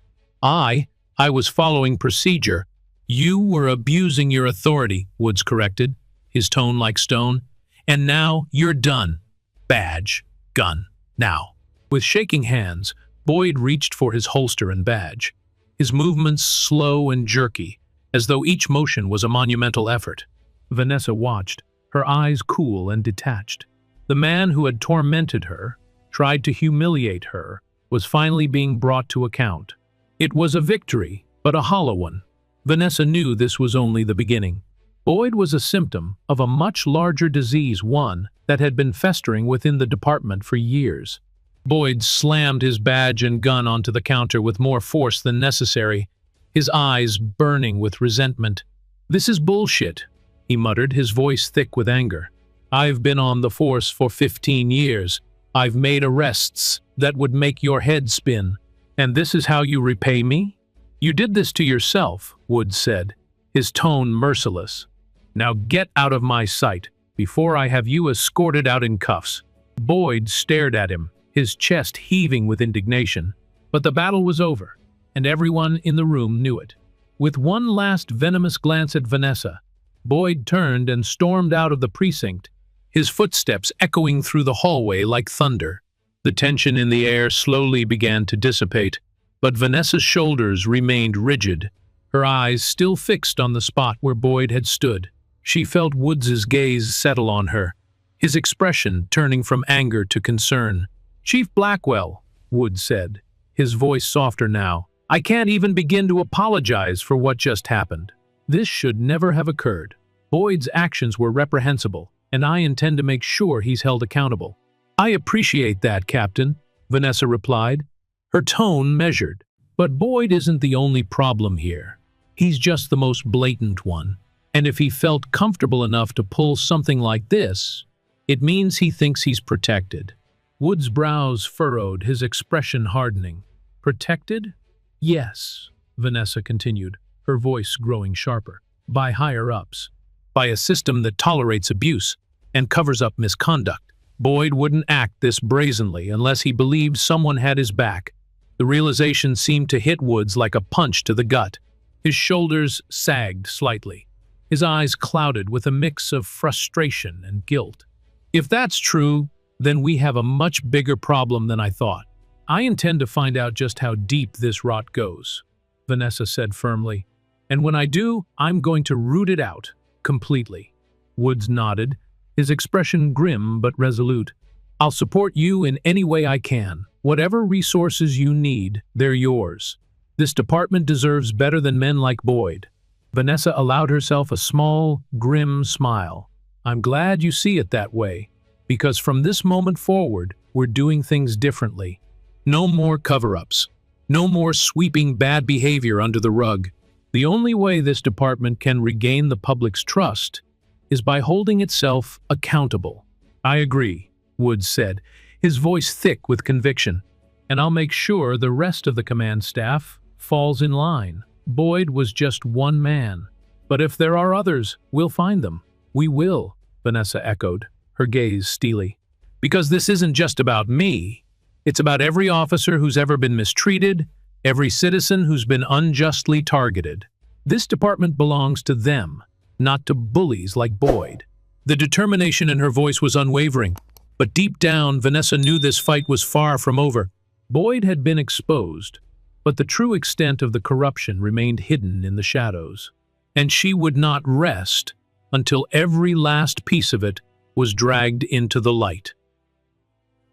S1: I was following procedure." "You were abusing your authority," Woods corrected, his tone like stone. "And now you're done. Badge, gun, now." With shaking hands, Boyd reached for his holster and badge, his movements slow and jerky, as though each motion was a monumental effort. Vanessa watched, her eyes cool and detached. The man who had tormented her, tried to humiliate her, was finally being brought to account. It was a victory, but a hollow one. Vanessa knew this was only the beginning. Boyd was a symptom of a much larger disease, one that had been festering within the department for years. Boyd slammed his badge and gun onto the counter with more force than necessary, his eyes burning with resentment. "This is bullshit," he muttered, his voice thick with anger. "I've been on the force for 15 years. I've made arrests that would make your head spin. And this is how you repay me? You did this to yourself," Woods said, his tone merciless. "Now get out of my sight, before I have you escorted out in cuffs." Boyd stared at him, his chest heaving with indignation. But the battle was over, and everyone in the room knew it. With one last venomous glance at Vanessa, Boyd turned and stormed out of the precinct, his footsteps echoing through the hallway like thunder. The tension in the air slowly began to dissipate, but Vanessa's shoulders remained rigid, her eyes still fixed on the spot where Boyd had stood. She felt Woods's gaze settle on her, his expression turning from anger to concern. "Chief Blackwell," Woods said, his voice softer now, "I can't even begin to apologize for what just happened. This should never have occurred. Boyd's actions were reprehensible, and I intend to make sure he's held accountable." "I appreciate that, Captain," Vanessa replied, her tone measured. "But Boyd isn't the only problem here. He's just the most blatant one. And if he felt comfortable enough to pull something like this, it means he thinks he's protected." Wood's brows furrowed, his expression hardening. "Protected? Yes," Vanessa continued, her voice growing sharper. "By higher-ups. By a system that tolerates abuse and covers up misconduct. Boyd wouldn't act this brazenly unless he believed someone had his back." The realization seemed to hit Woods like a punch to the gut. His shoulders sagged slightly, his eyes clouded with a mix of frustration and guilt. "If that's true, then we have a much bigger problem than I thought. I intend to find out just how deep this rot goes," Vanessa said firmly. "And when I do, I'm going to root it out, completely." Woods nodded, his expression grim but resolute. "I'll support you in any way I can. Whatever resources you need, they're yours. This department deserves better than men like Boyd." Vanessa allowed herself a small, grim smile. "I'm glad you see it that way, because from this moment forward, we're doing things differently. No more cover-ups. No more sweeping bad behavior under the rug. The only way this department can regain the public's trust is by holding itself accountable." "I agree," Woods said, his voice thick with conviction. "And I'll make sure the rest of the command staff falls in line. Boyd was just one man. But if there are others, we'll find them." "We will," Vanessa echoed, her gaze steely. "Because this isn't just about me. It's about every officer who's ever been mistreated, every citizen who's been unjustly targeted. This department belongs to them, not to bullies like Boyd." The determination in her voice was unwavering, but deep down, Vanessa knew this fight was far from over. Boyd had been exposed, but the true extent of the corruption remained hidden in the shadows. And she would not rest until every last piece of it was dragged into the light.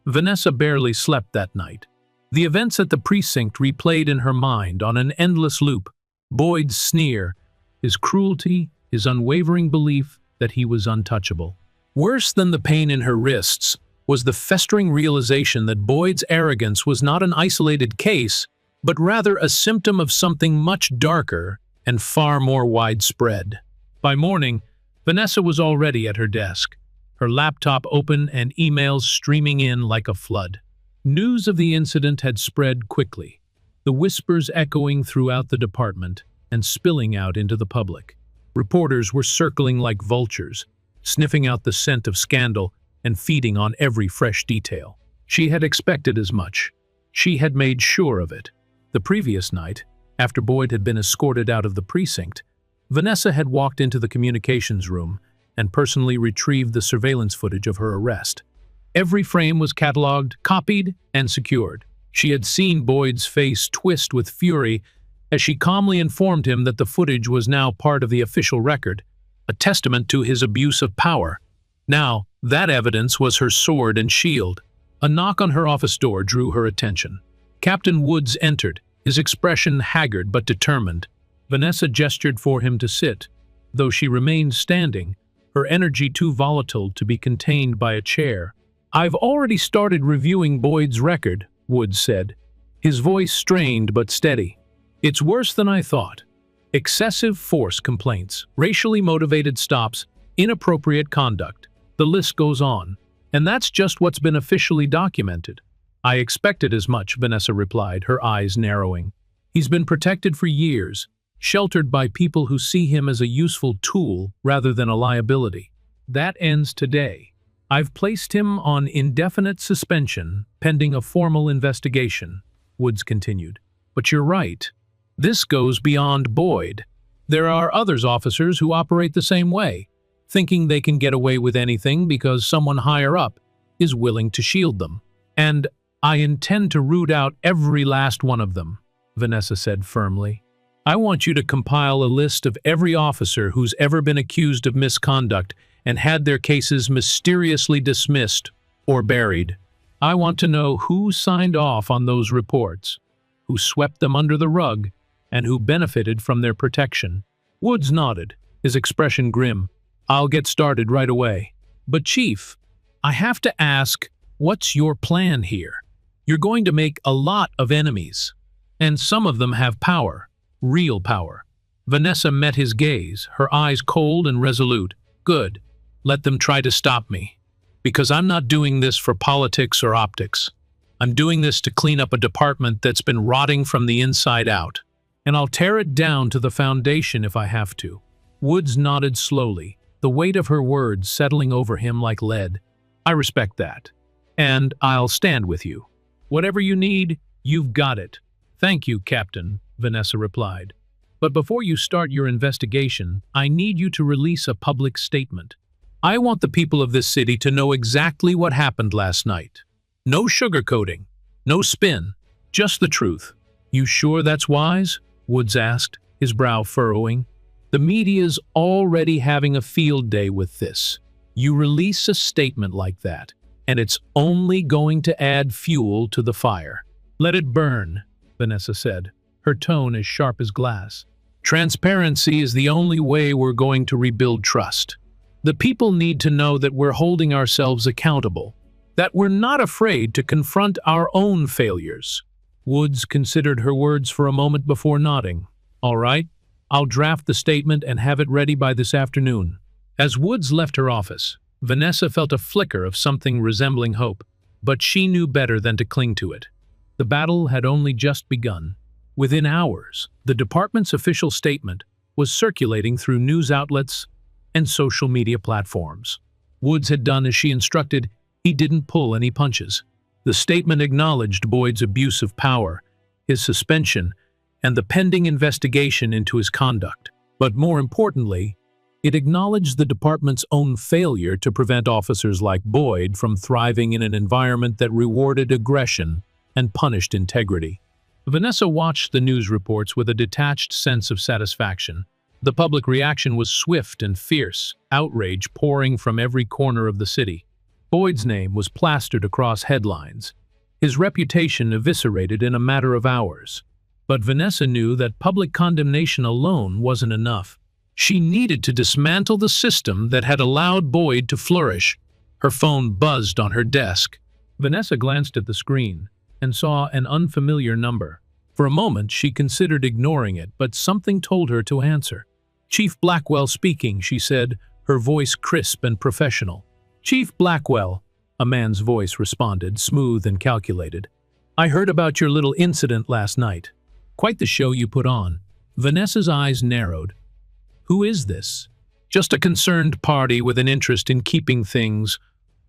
S1: Vanessa barely slept that night. The events at the precinct replayed in her mind on an endless loop. Boyd's sneer, his cruelty, his unwavering belief that he was untouchable. Worse than the pain in her wrists was the festering realization that Boyd's arrogance was not an isolated case, but rather a symptom of something much darker and far more widespread. By morning, Vanessa was already at her desk, her laptop open and emails streaming in like a flood. News of the incident had spread quickly, the whispers echoing throughout the department and spilling out into the public. Reporters were circling like vultures, sniffing out the scent of scandal and feeding on every fresh detail. She had expected as much. She had made sure of it. The previous night, after Boyd had been escorted out of the precinct, Vanessa had walked into the communications room and personally retrieved the surveillance footage of her arrest. Every frame was catalogued, copied, and secured. She had seen Boyd's face twist with fury as she calmly informed him that the footage was now part of the official record, a testament to his abuse of power. Now, that evidence was her sword and shield. A knock on her office door drew her attention. Captain Woods entered, his expression haggard but determined. Vanessa gestured for him to sit, though she remained standing, her energy too volatile to be contained by a chair. "I've already started reviewing Boyd's record," Woods said, his voice strained but steady. "It's worse than I thought. Excessive force complaints, racially motivated stops, inappropriate conduct. The list goes on. And that's just what's been officially documented." "I expected as much," Vanessa replied, her eyes narrowing. "He's been protected for years, sheltered by people who see him as a useful tool rather than a liability. That ends today. I've placed him on indefinite suspension pending a formal investigation," Woods continued. "But you're right. This goes beyond Boyd. There are others officers who operate the same way, thinking they can get away with anything because someone higher up is willing to shield them. And I intend to root out every last one of them," Vanessa said firmly. "I want you to compile a list of every officer who's ever been accused of misconduct and had their cases mysteriously dismissed or buried. I want to know who signed off on those reports, who swept them under the rug, and who benefited from their protection." Woods nodded, his expression grim. "I'll get started right away. But Chief, I have to ask, what's your plan here? You're going to make a lot of enemies, and some of them have power, real power." Vanessa met his gaze, her eyes cold and resolute. "Good. Let them try to stop me. Because I'm not doing this for politics or optics. I'm doing this to clean up a department that's been rotting from the inside out. And I'll tear it down to the foundation if I have to." Woods nodded slowly, the weight of her words settling over him like lead. "I respect that. And I'll stand with you. Whatever you need, you've got it." "Thank you, Captain," Vanessa replied. "But before you start your investigation, I need you to release a public statement. I want the people of this city to know exactly what happened last night. No sugarcoating, no spin, just the truth." "You sure that's wise?" Woods asked, his brow furrowing. "The media's already having a field day with this. You release a statement like that, and it's only going to add fuel to the fire." "Let it burn," Vanessa said, her tone as sharp as glass. "Transparency is the only way we're going to rebuild trust. The people need to know that we're holding ourselves accountable, that we're not afraid to confront our own failures." Woods considered her words for a moment before nodding. "All right, I'll draft the statement and have it ready by this afternoon." As Woods left her office, Vanessa felt a flicker of something resembling hope, but she knew better than to cling to it. The battle had only just begun. Within hours, the department's official statement was circulating through news outlets and social media platforms. Woods had done as she instructed. He didn't pull any punches. The statement acknowledged Boyd's abuse of power, his suspension, and the pending investigation into his conduct. But more importantly, it acknowledged the department's own failure to prevent officers like Boyd from thriving in an environment that rewarded aggression and punished integrity. Vanessa watched the news reports with a detached sense of satisfaction. The public reaction was swift and fierce, outrage pouring from every corner of the city. Boyd's name was plastered across headlines, his reputation eviscerated in a matter of hours. But Vanessa knew that public condemnation alone wasn't enough. She needed to dismantle the system that had allowed Boyd to flourish. Her phone buzzed on her desk. Vanessa glanced at the screen and saw an unfamiliar number. For a moment, she considered ignoring it, but something told her to answer. "Chief Blackwell speaking," she said, her voice crisp and professional. "Chief Blackwell," a man's voice responded, smooth and calculated. "I heard about your little incident last night. Quite the show you put on." Vanessa's eyes narrowed. "Who is this?" "Just a concerned party with an interest in keeping things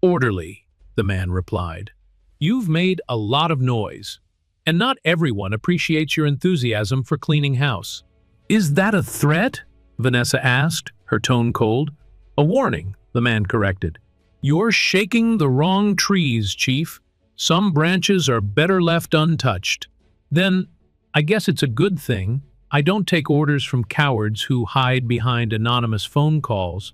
S1: orderly," the man replied. "You've made a lot of noise, and not everyone appreciates your enthusiasm for cleaning house." "Is that a threat?" Vanessa asked, her tone cold. "A warning," the man corrected. "You're shaking the wrong trees, Chief. Some branches are better left untouched." "Then, I guess it's a good thing. I don't take orders from cowards who hide behind anonymous phone calls,"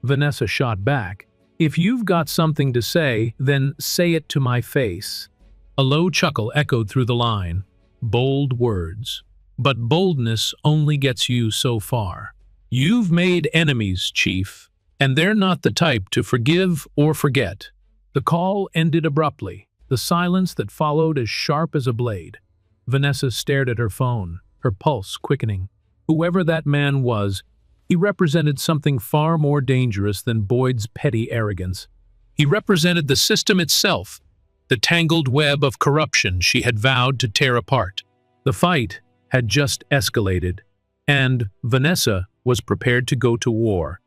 S1: Vanessa shot back. "If you've got something to say, then say it to my face." A low chuckle echoed through the line. Bold words. But boldness only gets you so far. You've made enemies, Chief, and they're not the type to forgive or forget. The call ended abruptly, the silence that followed as sharp as a blade. Vanessa stared at her phone, her pulse quickening. Whoever that man was, he represented something far more dangerous than Boyd's petty arrogance. He represented the system itself, the tangled web of corruption she had vowed to tear apart. The fight had just escalated, and Vanessa was prepared to go to war.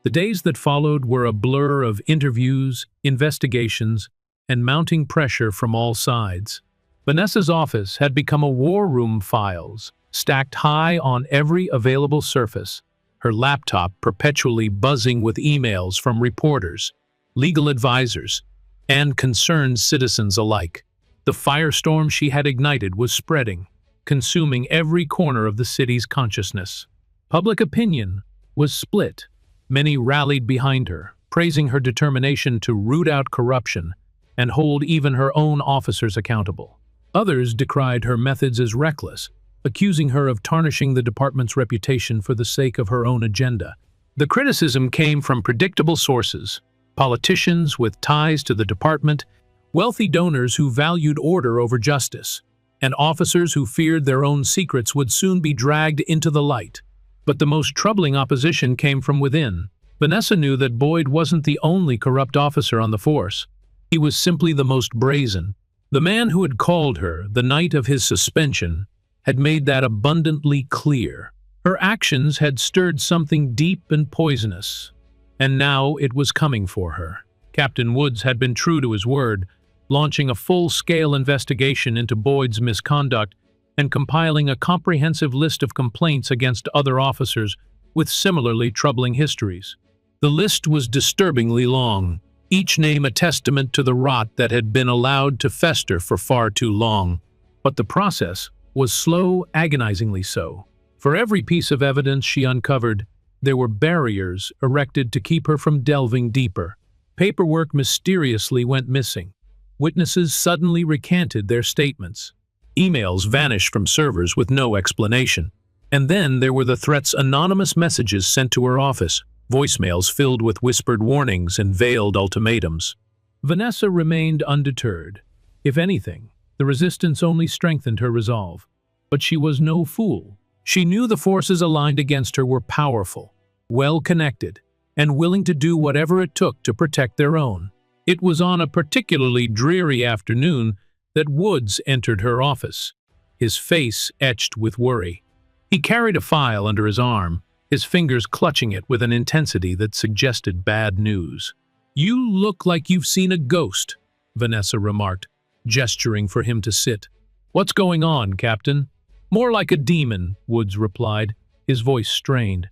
S1: The days that followed were a blur of interviews, investigations, and mounting pressure from all sides. Vanessa's office had become a war room, files stacked high on every available surface, her laptop perpetually buzzing with emails from reporters, legal advisors, and concerned citizens alike. The firestorm she had ignited was spreading, consuming every corner of the city's consciousness. Public opinion was split. Many rallied behind her, praising her determination to root out corruption and hold even her own officers accountable. Others decried her methods as reckless, accusing her of tarnishing the department's reputation for the sake of her own agenda. The criticism came from predictable sources: politicians with ties to the department, wealthy donors who valued order over justice, and officers who feared their own secrets would soon be dragged into the light. But the most troubling opposition came from within. Vanessa knew that Boyd wasn't the only corrupt officer on the force. He was simply the most brazen. The man who had called her the night of his suspension had made that abundantly clear. Her actions had stirred something deep and poisonous, and now it was coming for her. Captain Woods had been true to his word, launching a full-scale investigation into Boyd's misconduct and compiling a comprehensive list of complaints against other officers with similarly troubling histories. The list was disturbingly long, each name a testament to the rot that had been allowed to fester for far too long. But the process was slow, agonizingly so. For every piece of evidence she uncovered, there were barriers erected to keep her from delving deeper. Paperwork mysteriously went missing. Witnesses suddenly recanted their statements. Emails vanished from servers with no explanation. And then there were the threats, anonymous messages sent to her office, voicemails filled with whispered warnings and veiled ultimatums. Vanessa remained undeterred. If anything, the resistance only strengthened her resolve. But she was no fool. She knew the forces aligned against her were powerful, well-connected, and willing to do whatever it took to protect their own. It was on a particularly dreary afternoon that Woods entered her office, his face etched with worry. He carried a file under his arm, his fingers clutching it with an intensity that suggested bad news. "You look like you've seen a ghost," Vanessa remarked, gesturing for him to sit. "What's going on, Captain?" "More like a demon," Woods replied, his voice strained.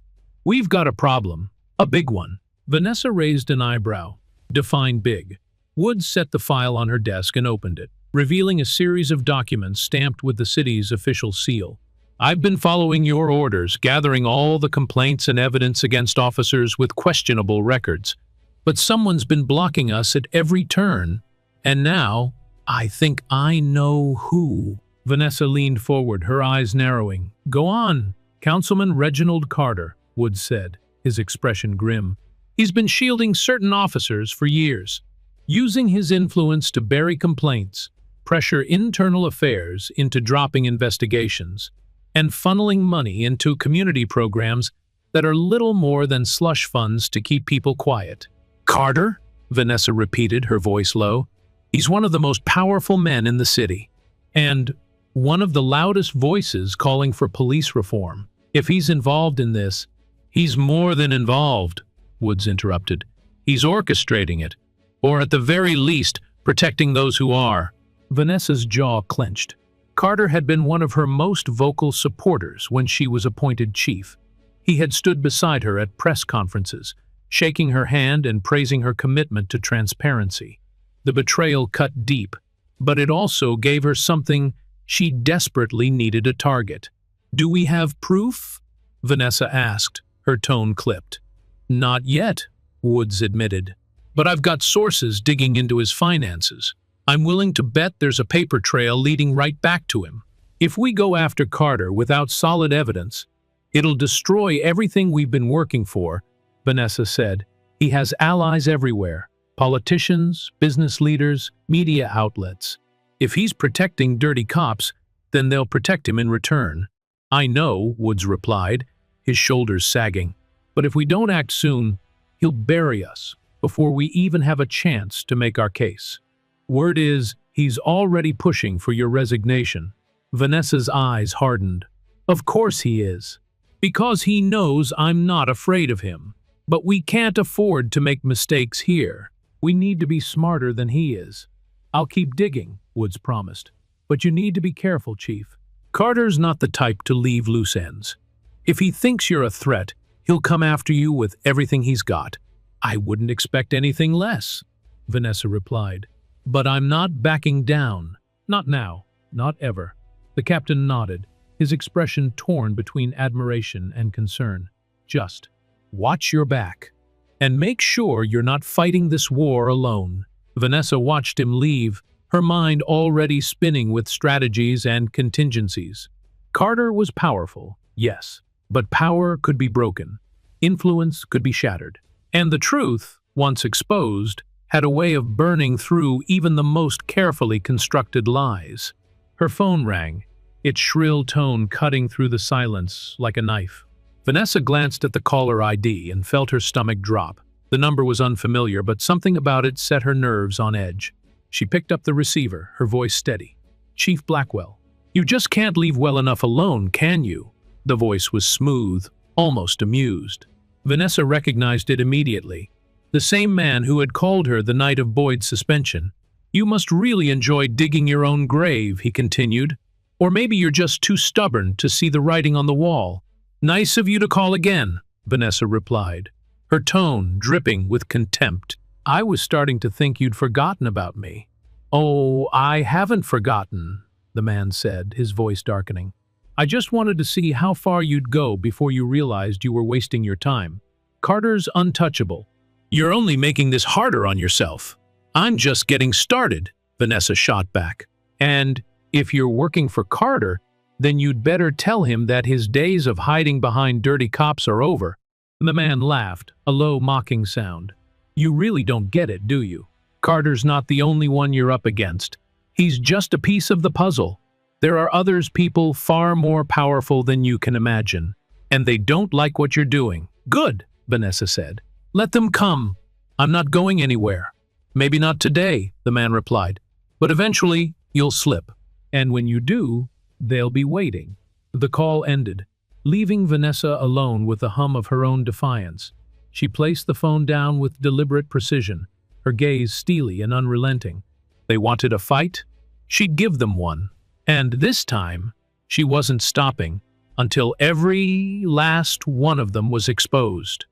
S1: "We've got a problem, a big one." Vanessa raised an eyebrow. "Define big." Woods set the file on her desk and opened it, revealing a series of documents stamped with the city's official seal. "I've been following your orders, gathering all the complaints and evidence against officers with questionable records. But someone's been blocking us at every turn. And now, I think I know who." Vanessa leaned forward, her eyes narrowing. "Go on." "Councilman Reginald Carter," Woods said, his expression grim. "He's been shielding certain officers for years, using his influence to bury complaints, pressure internal affairs into dropping investigations, and funneling money into community programs that are little more than slush funds to keep people quiet." "Carter?" Vanessa repeated, her voice low. "He's one of the most powerful men in the city, and one of the loudest voices calling for police reform. If he's involved in this—" "He's more than involved," Woods interrupted. "He's orchestrating it, or at the very least, protecting those who are." Vanessa's jaw clenched. Carter had been one of her most vocal supporters when she was appointed chief. He had stood beside her at press conferences, shaking her hand and praising her commitment to transparency. The betrayal cut deep, but it also gave her something she desperately needed: a target. "Do we have proof?" Vanessa asked, her tone clipped. "Not yet," Woods admitted. "But I've got sources digging into his finances. I'm willing to bet there's a paper trail leading right back to him. If we go after Carter without solid evidence, it'll destroy everything we've been working for, Vanessa said. He has allies everywhere, politicians, business leaders, media outlets. If he's protecting dirty cops, then they'll protect him in return. I know, Woods replied, his shoulders sagging. But if we don't act soon, he'll bury us before we even have a chance to make our case. Word is, he's already pushing for your resignation. Vanessa's eyes hardened. Of course he is. Because he knows I'm not afraid of him. But we can't afford to make mistakes here. We need to be smarter than he is. I'll keep digging, Woods promised. But you need to be careful, Chief. Carter's not the type to leave loose ends. If he thinks you're a threat, he'll come after you with everything he's got. I wouldn't expect anything less, Vanessa replied. But I'm not backing down. Not now. Not ever. The captain nodded, his expression torn between admiration and concern. Just watch your back. And make sure you're not fighting this war alone. Vanessa watched him leave, her mind already spinning with strategies and contingencies. Carter was powerful, yes, but power could be broken. Influence could be shattered. And the truth, once exposed, had a way of burning through even the most carefully constructed lies. Her phone rang, its shrill tone cutting through the silence like a knife. Vanessa glanced at the caller ID and felt her stomach drop. The number was unfamiliar, but something about it set her nerves on edge. She picked up the receiver, her voice steady. Chief Blackwell. You just can't leave well enough alone, can you? The voice was smooth, almost amused. Vanessa recognized it immediately. The same man who had called her the night of Boyd's suspension. You must really enjoy digging your own grave, he continued. Or maybe you're just too stubborn to see the writing on the wall. Nice of you to call again, Vanessa replied, her tone dripping with contempt. I was starting to think you'd forgotten about me. Oh, I haven't forgotten, the man said, his voice darkening. I just wanted to see how far you'd go before you realized you were wasting your time. Carter's untouchable. You're only making this harder on yourself. I'm just getting started, Vanessa shot back. And if you're working for Carter, then you'd better tell him that his days of hiding behind dirty cops are over. The man laughed, a low, mocking sound. You really don't get it, do you? Carter's not the only one you're up against. He's just a piece of the puzzle. There are others, people far more powerful than you can imagine. And they don't like what you're doing. Good, Vanessa said. Let them come. I'm not going anywhere. Maybe not today, the man replied. But eventually, you'll slip. And when you do, they'll be waiting. The call ended, leaving Vanessa alone with the hum of her own defiance. She placed the phone down with deliberate precision, her gaze steely and unrelenting. They wanted a fight? She'd give them one. And this time, she wasn't stopping until every last one of them was exposed.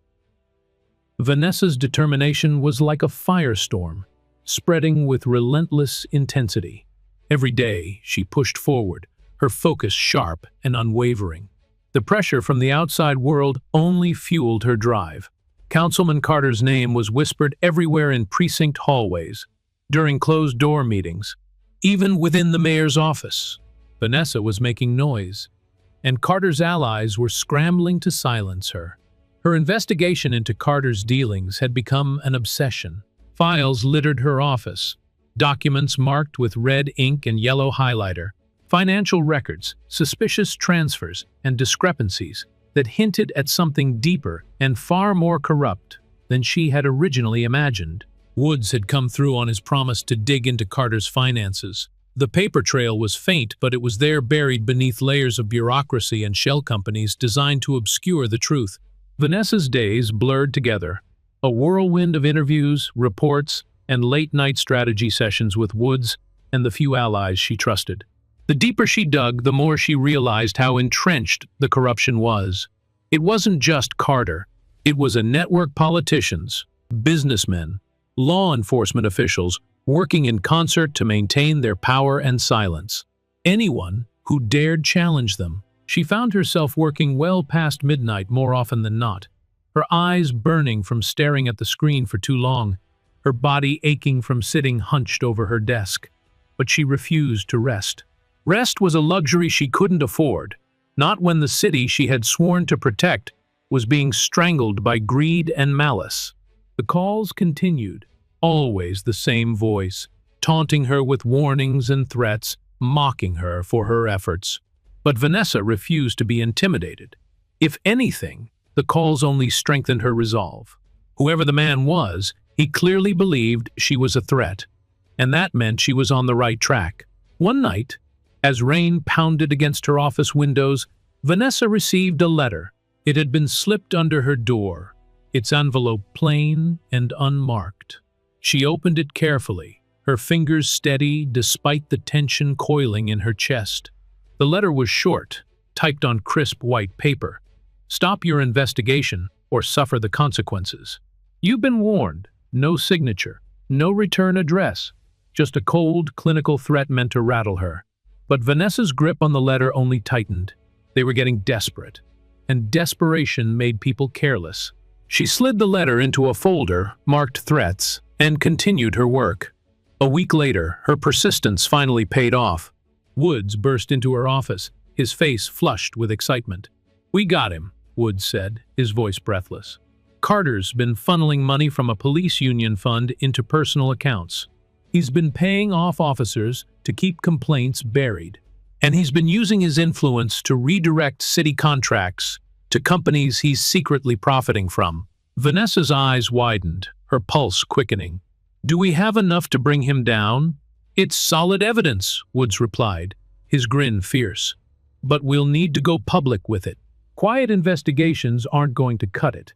S1: Vanessa's determination was like a firestorm, spreading with relentless intensity. Every day, she pushed forward, her focus sharp and unwavering. The pressure from the outside world only fueled her drive. Councilman Carter's name was whispered everywhere in precinct hallways, during closed-door meetings, even within the mayor's office. Vanessa was making noise, and Carter's allies were scrambling to silence her. Her investigation into Carter's dealings had become an obsession. Files littered her office, documents marked with red ink and yellow highlighter, financial records, suspicious transfers, and discrepancies that hinted at something deeper and far more corrupt than she had originally imagined. Woods had come through on his promise to dig into Carter's finances. The paper trail was faint, but it was there buried beneath layers of bureaucracy and shell companies designed to obscure the truth. Vanessa's days blurred together, a whirlwind of interviews, reports, and late-night strategy sessions with Woods and the few allies she trusted. The deeper she dug, the more she realized how entrenched the corruption was. It wasn't just Carter. It was a network politicians, businessmen, law enforcement officials working in concert to maintain their power and silence. Anyone who dared challenge them. She found herself working well past midnight more often than not, her eyes burning from staring at the screen for too long, her body aching from sitting hunched over her desk. But she refused to rest. Rest was a luxury she couldn't afford, not when the city she had sworn to protect was being strangled by greed and malice. The calls continued, always the same voice, taunting her with warnings and threats, mocking her for her efforts. But Vanessa refused to be intimidated. If anything, the calls only strengthened her resolve. Whoever the man was, he clearly believed she was a threat, and that meant she was on the right track. One night, as rain pounded against her office windows, Vanessa received a letter. It had been slipped under her door, its envelope plain and unmarked. She opened it carefully, her fingers steady despite the tension coiling in her chest. The letter was short, typed on crisp white paper. "Stop your investigation or suffer the consequences. You've been warned." No signature, no return address, just a cold, clinical threat meant to rattle her. But Vanessa's grip on the letter only tightened. They were getting desperate, and desperation made people careless. She slid the letter into a folder marked threats and continued her work. A week later, her persistence finally paid off. Woods burst into her office, his face flushed with excitement. "We got him," Woods said, his voice breathless. "Carter's been funneling money from a police union fund into personal accounts. He's been paying off officers to keep complaints buried. And he's been using his influence to redirect city contracts to companies he's secretly profiting from." Vanessa's eyes widened, her pulse quickening. "Do we have enough to bring him down?" "It's solid evidence," Woods replied, his grin fierce. "But we'll need to go public with it. Quiet investigations aren't going to cut it.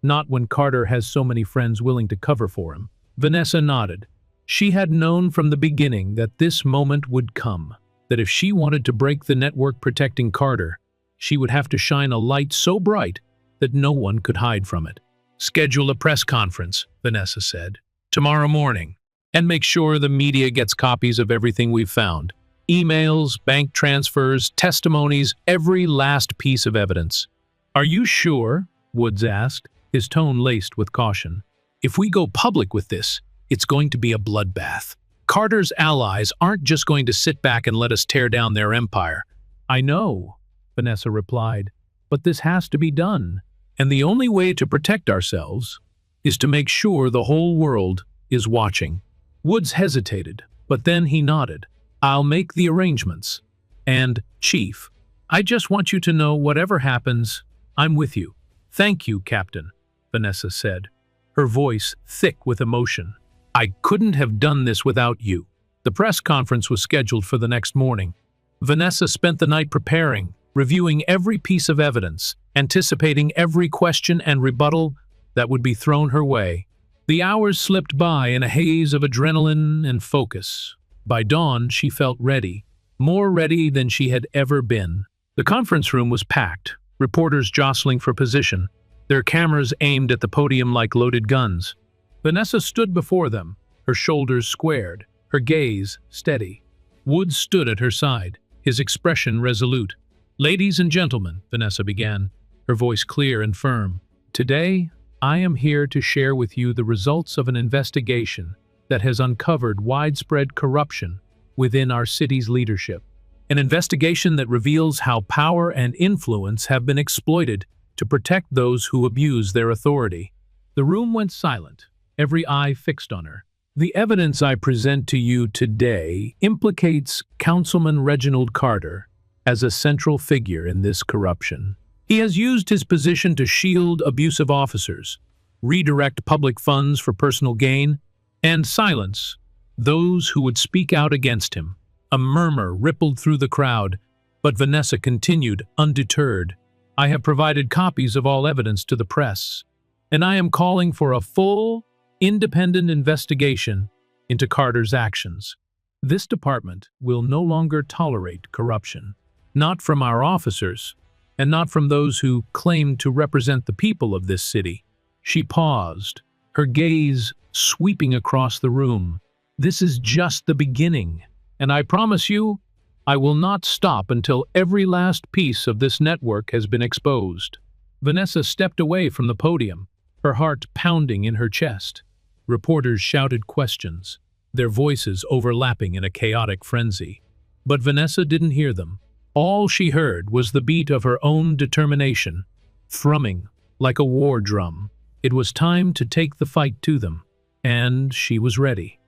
S1: Not when Carter has so many friends willing to cover for him." Vanessa nodded. She had known from the beginning that this moment would come, that if she wanted to break the network protecting Carter, she would have to shine a light so bright that no one could hide from it. "Schedule a press conference," Vanessa said, "tomorrow morning, and make sure the media gets copies of everything we've found. Emails, bank transfers, testimonies, every last piece of evidence." "Are you sure?" Woods asked, his tone laced with caution. "If we go public with this, it's going to be a bloodbath. Carter's allies aren't just going to sit back and let us tear down their empire." "I know," Vanessa replied, "but this has to be done. And the only way to protect ourselves is to make sure the whole world is watching." Woods hesitated, but then he nodded. "I'll make the arrangements. And, Chief, I just want you to know whatever happens, I'm with you." "Thank you, Captain," Vanessa said, her voice thick with emotion. "I couldn't have done this without you." The press conference was scheduled for the next morning. Vanessa spent the night preparing, reviewing every piece of evidence, anticipating every question and rebuttal that would be thrown her way. The hours slipped by in a haze of adrenaline and focus. By dawn, she felt ready, more ready than she had ever been. The conference room was packed, reporters jostling for position, their cameras aimed at the podium like loaded guns. Vanessa stood before them, her shoulders squared, her gaze steady. Woods stood at her side, his expression resolute. "Ladies and gentlemen," Vanessa began, her voice clear and firm, "today I am here to share with you the results of an investigation that has uncovered widespread corruption within our city's leadership. An investigation that reveals how power and influence have been exploited to protect those who abuse their authority." The room went silent, every eye fixed on her. "The evidence I present to you today implicates Councilman Reginald Carter as a central figure in this corruption. He has used his position to shield abusive officers, redirect public funds for personal gain, and silence those who would speak out against him." A murmur rippled through the crowd, but Vanessa continued, undeterred. "I have provided copies of all evidence to the press, and I am calling for a full, independent investigation into Carter's actions. This department will no longer tolerate corruption, not from our officers, and not from those who claim to represent the people of this city." She paused, her gaze sweeping across the room. "This is just the beginning, and I promise you, I will not stop until every last piece of this network has been exposed." Vanessa stepped away from the podium, her heart pounding in her chest. Reporters shouted questions, their voices overlapping in a chaotic frenzy. But Vanessa didn't hear them. All she heard was the beat of her own determination, thrumming like a war drum. It was time to take the fight to them, and she was ready.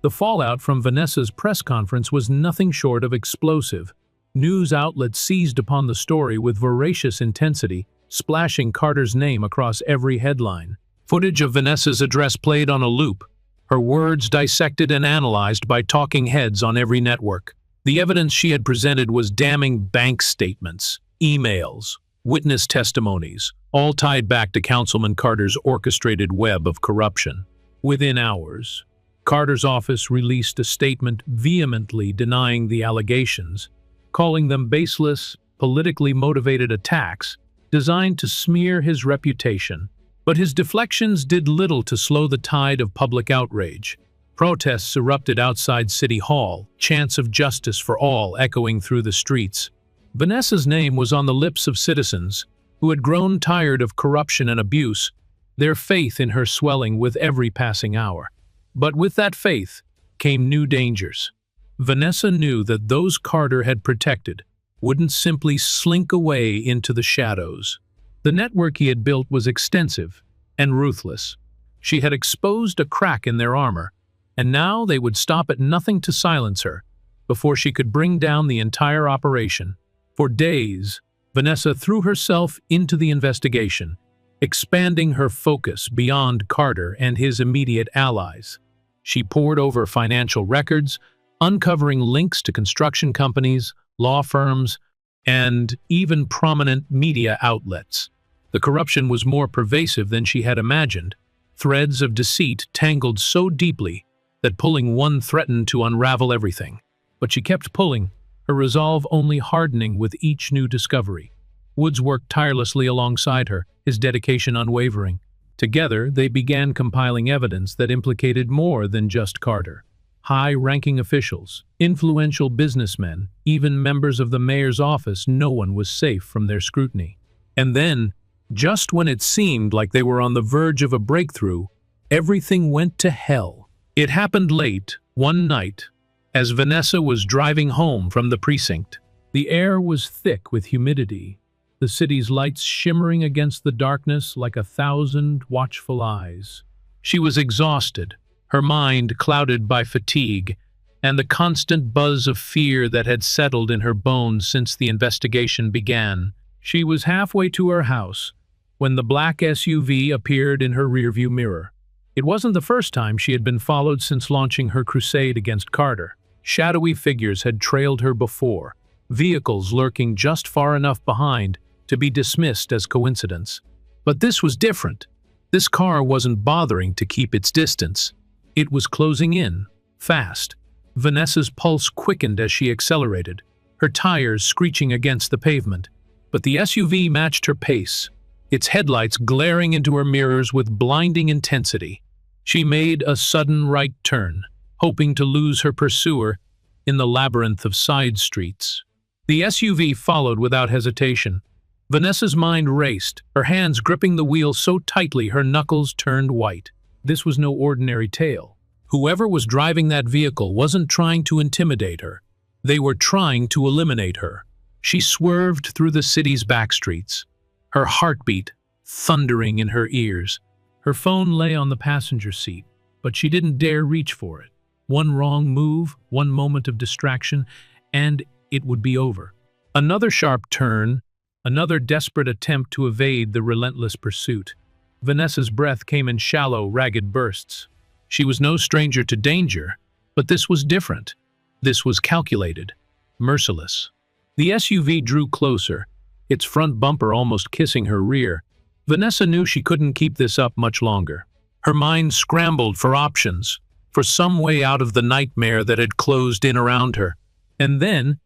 S1: The fallout from Vanessa's press conference was nothing short of explosive. News outlets seized upon the story with voracious intensity, splashing Carter's name across every headline. Footage of Vanessa's address played on a loop, her words dissected and analyzed by talking heads on every network. The evidence she had presented was damning bank statements, emails, witness testimonies, all tied back to Councilman Carter's orchestrated web of corruption. Within hours, Carter's office released a statement vehemently denying the allegations, calling them baseless, politically motivated attacks designed to smear his reputation. But his deflections did little to slow the tide of public outrage. Protests erupted outside City Hall, chants of justice for all echoing through the streets. Vanessa's name was on the lips of citizens who had grown tired of corruption and abuse, their faith in her swelling with every passing hour. But with that faith came new dangers. Vanessa knew that those Carter had protected wouldn't simply slink away into the shadows. The network he had built was extensive and ruthless. She had exposed a crack in their armor, and now they would stop at nothing to silence her before she could bring down the entire operation. For days, Vanessa threw herself into the investigation, expanding her focus beyond Carter and his immediate allies. She pored over financial records, uncovering links to construction companies, law firms, and even prominent media outlets. The corruption was more pervasive than she had imagined. Threads of deceit tangled so deeply that pulling one threatened to unravel everything. But she kept pulling, her resolve only hardening with each new discovery. Woods worked tirelessly alongside her, his dedication unwavering. Together, they began compiling evidence that implicated more than just Carter. High-ranking officials, influential businessmen, even members of the mayor's office, no one was safe from their scrutiny. And then, just when it seemed like they were on the verge of a breakthrough, everything went to hell. It happened late, one night, as Vanessa was driving home from the precinct. The air was thick with humidity, the city's lights shimmering against the darkness like 1,000 watchful eyes. She was exhausted, her mind clouded by fatigue and the constant buzz of fear that had settled in her bones since the investigation began. She was halfway to her house when the black SUV appeared in her rearview mirror. It wasn't the first time she had been followed since launching her crusade against Carter. Shadowy figures had trailed her before, vehicles lurking just far enough behind to be dismissed as coincidence. But this was different. This car wasn't bothering to keep its distance. It was closing in, fast. Vanessa's pulse quickened as she accelerated, her tires screeching against the pavement. But the SUV matched her pace, its headlights glaring into her mirrors with blinding intensity. She made a sudden right turn, hoping to lose her pursuer in the labyrinth of side streets. The SUV followed without hesitation. Vanessa's mind raced, her hands gripping the wheel so tightly her knuckles turned white. This was no ordinary tale. Whoever was driving that vehicle wasn't trying to intimidate her. They were trying to eliminate her. She swerved through the city's back streets, her heartbeat thundering in her ears. Her phone lay on the passenger seat, but she didn't dare reach for it. One wrong move, one moment of distraction, and it would be over. Another sharp turn, another desperate attempt to evade the relentless pursuit. Vanessa's breath came in shallow, ragged bursts. She was no stranger to danger, but this was different. This was calculated, merciless. The SUV drew closer, its front bumper almost kissing her rear. Vanessa knew she couldn't keep this up much longer. Her mind scrambled for options, for some way out of the nightmare that had closed in around her. And then,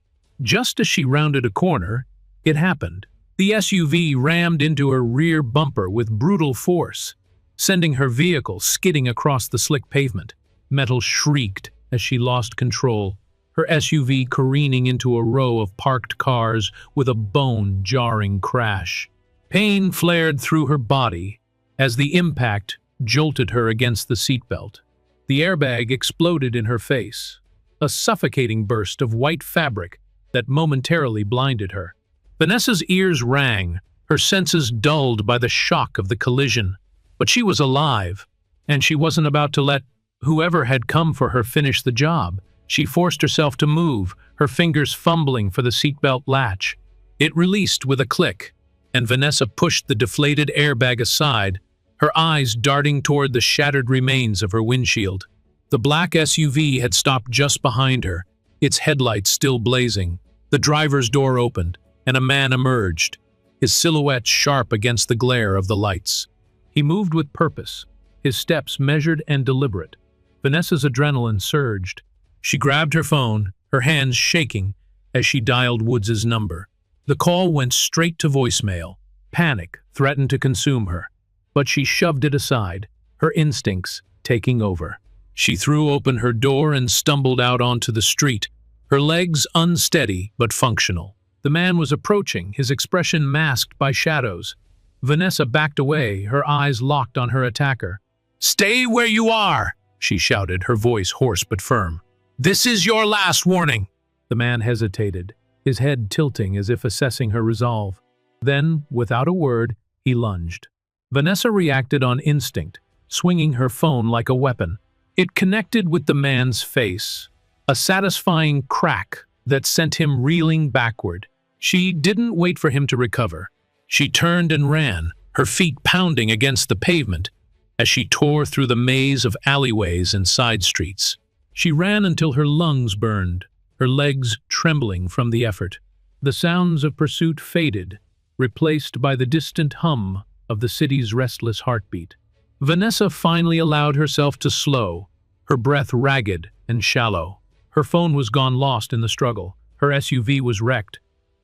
S1: just as she rounded a corner, it happened. The SUV rammed into her rear bumper with brutal force, sending her vehicle skidding across the slick pavement. Metal shrieked as she lost control, her SUV careening into a row of parked cars with a bone-jarring crash. Pain flared through her body as the impact jolted her against the seatbelt. The airbag exploded in her face. a suffocating burst of white fabric that momentarily blinded her. Vanessa's ears rang, her senses dulled by the shock of the collision. But she was alive, and she wasn't about to let whoever had come for her finish the job. She forced herself to move, her fingers fumbling for the seatbelt latch. It released with a click, and Vanessa pushed the deflated airbag aside, her eyes darting toward the shattered remains of her windshield. The black SUV had stopped just behind her, its headlights still blazing. The driver's door opened, and a man emerged, his silhouette sharp against the glare of the lights. He moved with purpose, his steps measured and deliberate. Vanessa's adrenaline surged. She grabbed her phone, her hands shaking, as she dialed Woods' number. The call went straight to voicemail. Panic threatened to consume her, but she shoved it aside, her instincts taking over. She threw open her door and stumbled out onto the street, her legs unsteady but functional. The man was approaching, his expression masked by shadows. Vanessa backed away, her eyes locked on her attacker. "Stay where you are!" she shouted, her voice hoarse but firm. "This is your last warning!" The man hesitated, his head tilting as if assessing her resolve. Then, without a word, he lunged. Vanessa reacted on instinct, swinging her phone like a weapon. It connected with the man's face, a satisfying crack that sent him reeling backward. She didn't wait for him to recover. She turned and ran, her feet pounding against the pavement as she tore through the maze of alleyways and side streets. She ran until her lungs burned, her legs trembling from the effort. The sounds of pursuit faded, replaced by the distant hum of the city's restless heartbeat. Vanessa finally allowed herself to slow, her breath ragged and shallow. Her phone was gone lost in the struggle, her SUV was wrecked,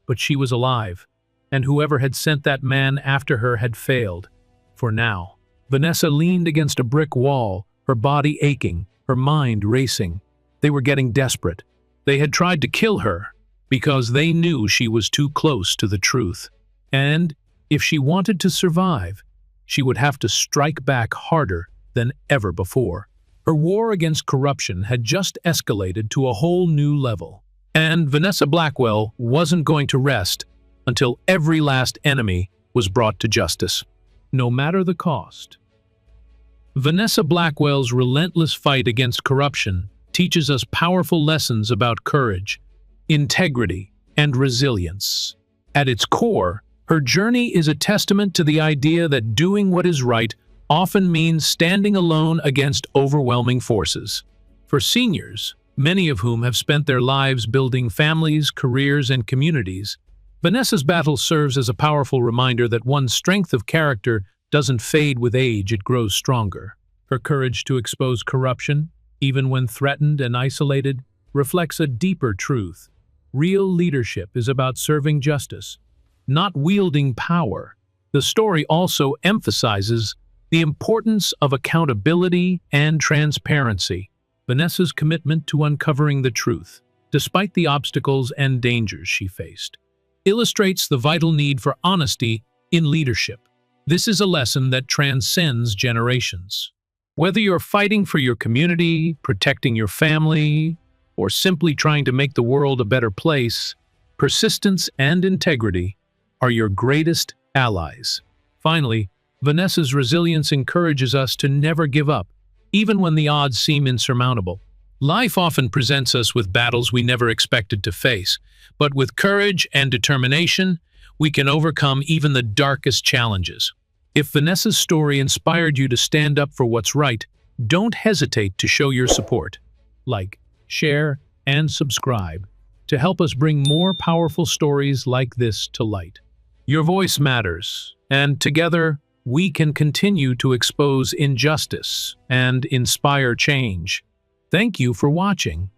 S1: but she was alive, and whoever had sent that man after her had failed. For now. Vanessa leaned against a brick wall, her body aching, her mind racing. They were getting desperate. They had tried to kill her because they knew she was too close to the truth. And if she wanted to survive, she would have to strike back harder than ever before. Her war against corruption had just escalated to a whole new level. And Vanessa Blackwell wasn't going to rest until every last enemy was brought to justice, no matter the cost. Vanessa Blackwell's relentless fight against corruption teaches us powerful lessons about courage, integrity, and resilience. At its core, her journey is a testament to the idea that doing what is right often means standing alone against overwhelming forces. For seniors, many of whom have spent their lives building families, careers, and communities, Vanessa's battle serves as a powerful reminder that one's strength of character doesn't fade with age, it grows stronger. Her courage to expose corruption, even when threatened and isolated, reflects a deeper truth. Real leadership is about serving justice, not wielding power. The story also emphasizes the importance of accountability and transparency. Vanessa's commitment to uncovering the truth, despite the obstacles and dangers she faced, illustrates the vital need for honesty in leadership. This is a lesson that transcends generations. Whether you're fighting for your community, protecting your family, or simply trying to make the world a better place, persistence and integrity are your greatest allies. Finally, Vanessa's resilience encourages us to never give up, even when the odds seem insurmountable. Life often presents us with battles we never expected to face, but with courage and determination, we can overcome even the darkest challenges. If Vanessa's story inspired you to stand up for what's right, don't hesitate to show your support. Like, share, and subscribe to help us bring more powerful stories like this to light. Your voice matters, and together we can continue to expose injustice and inspire change. Thank you for watching.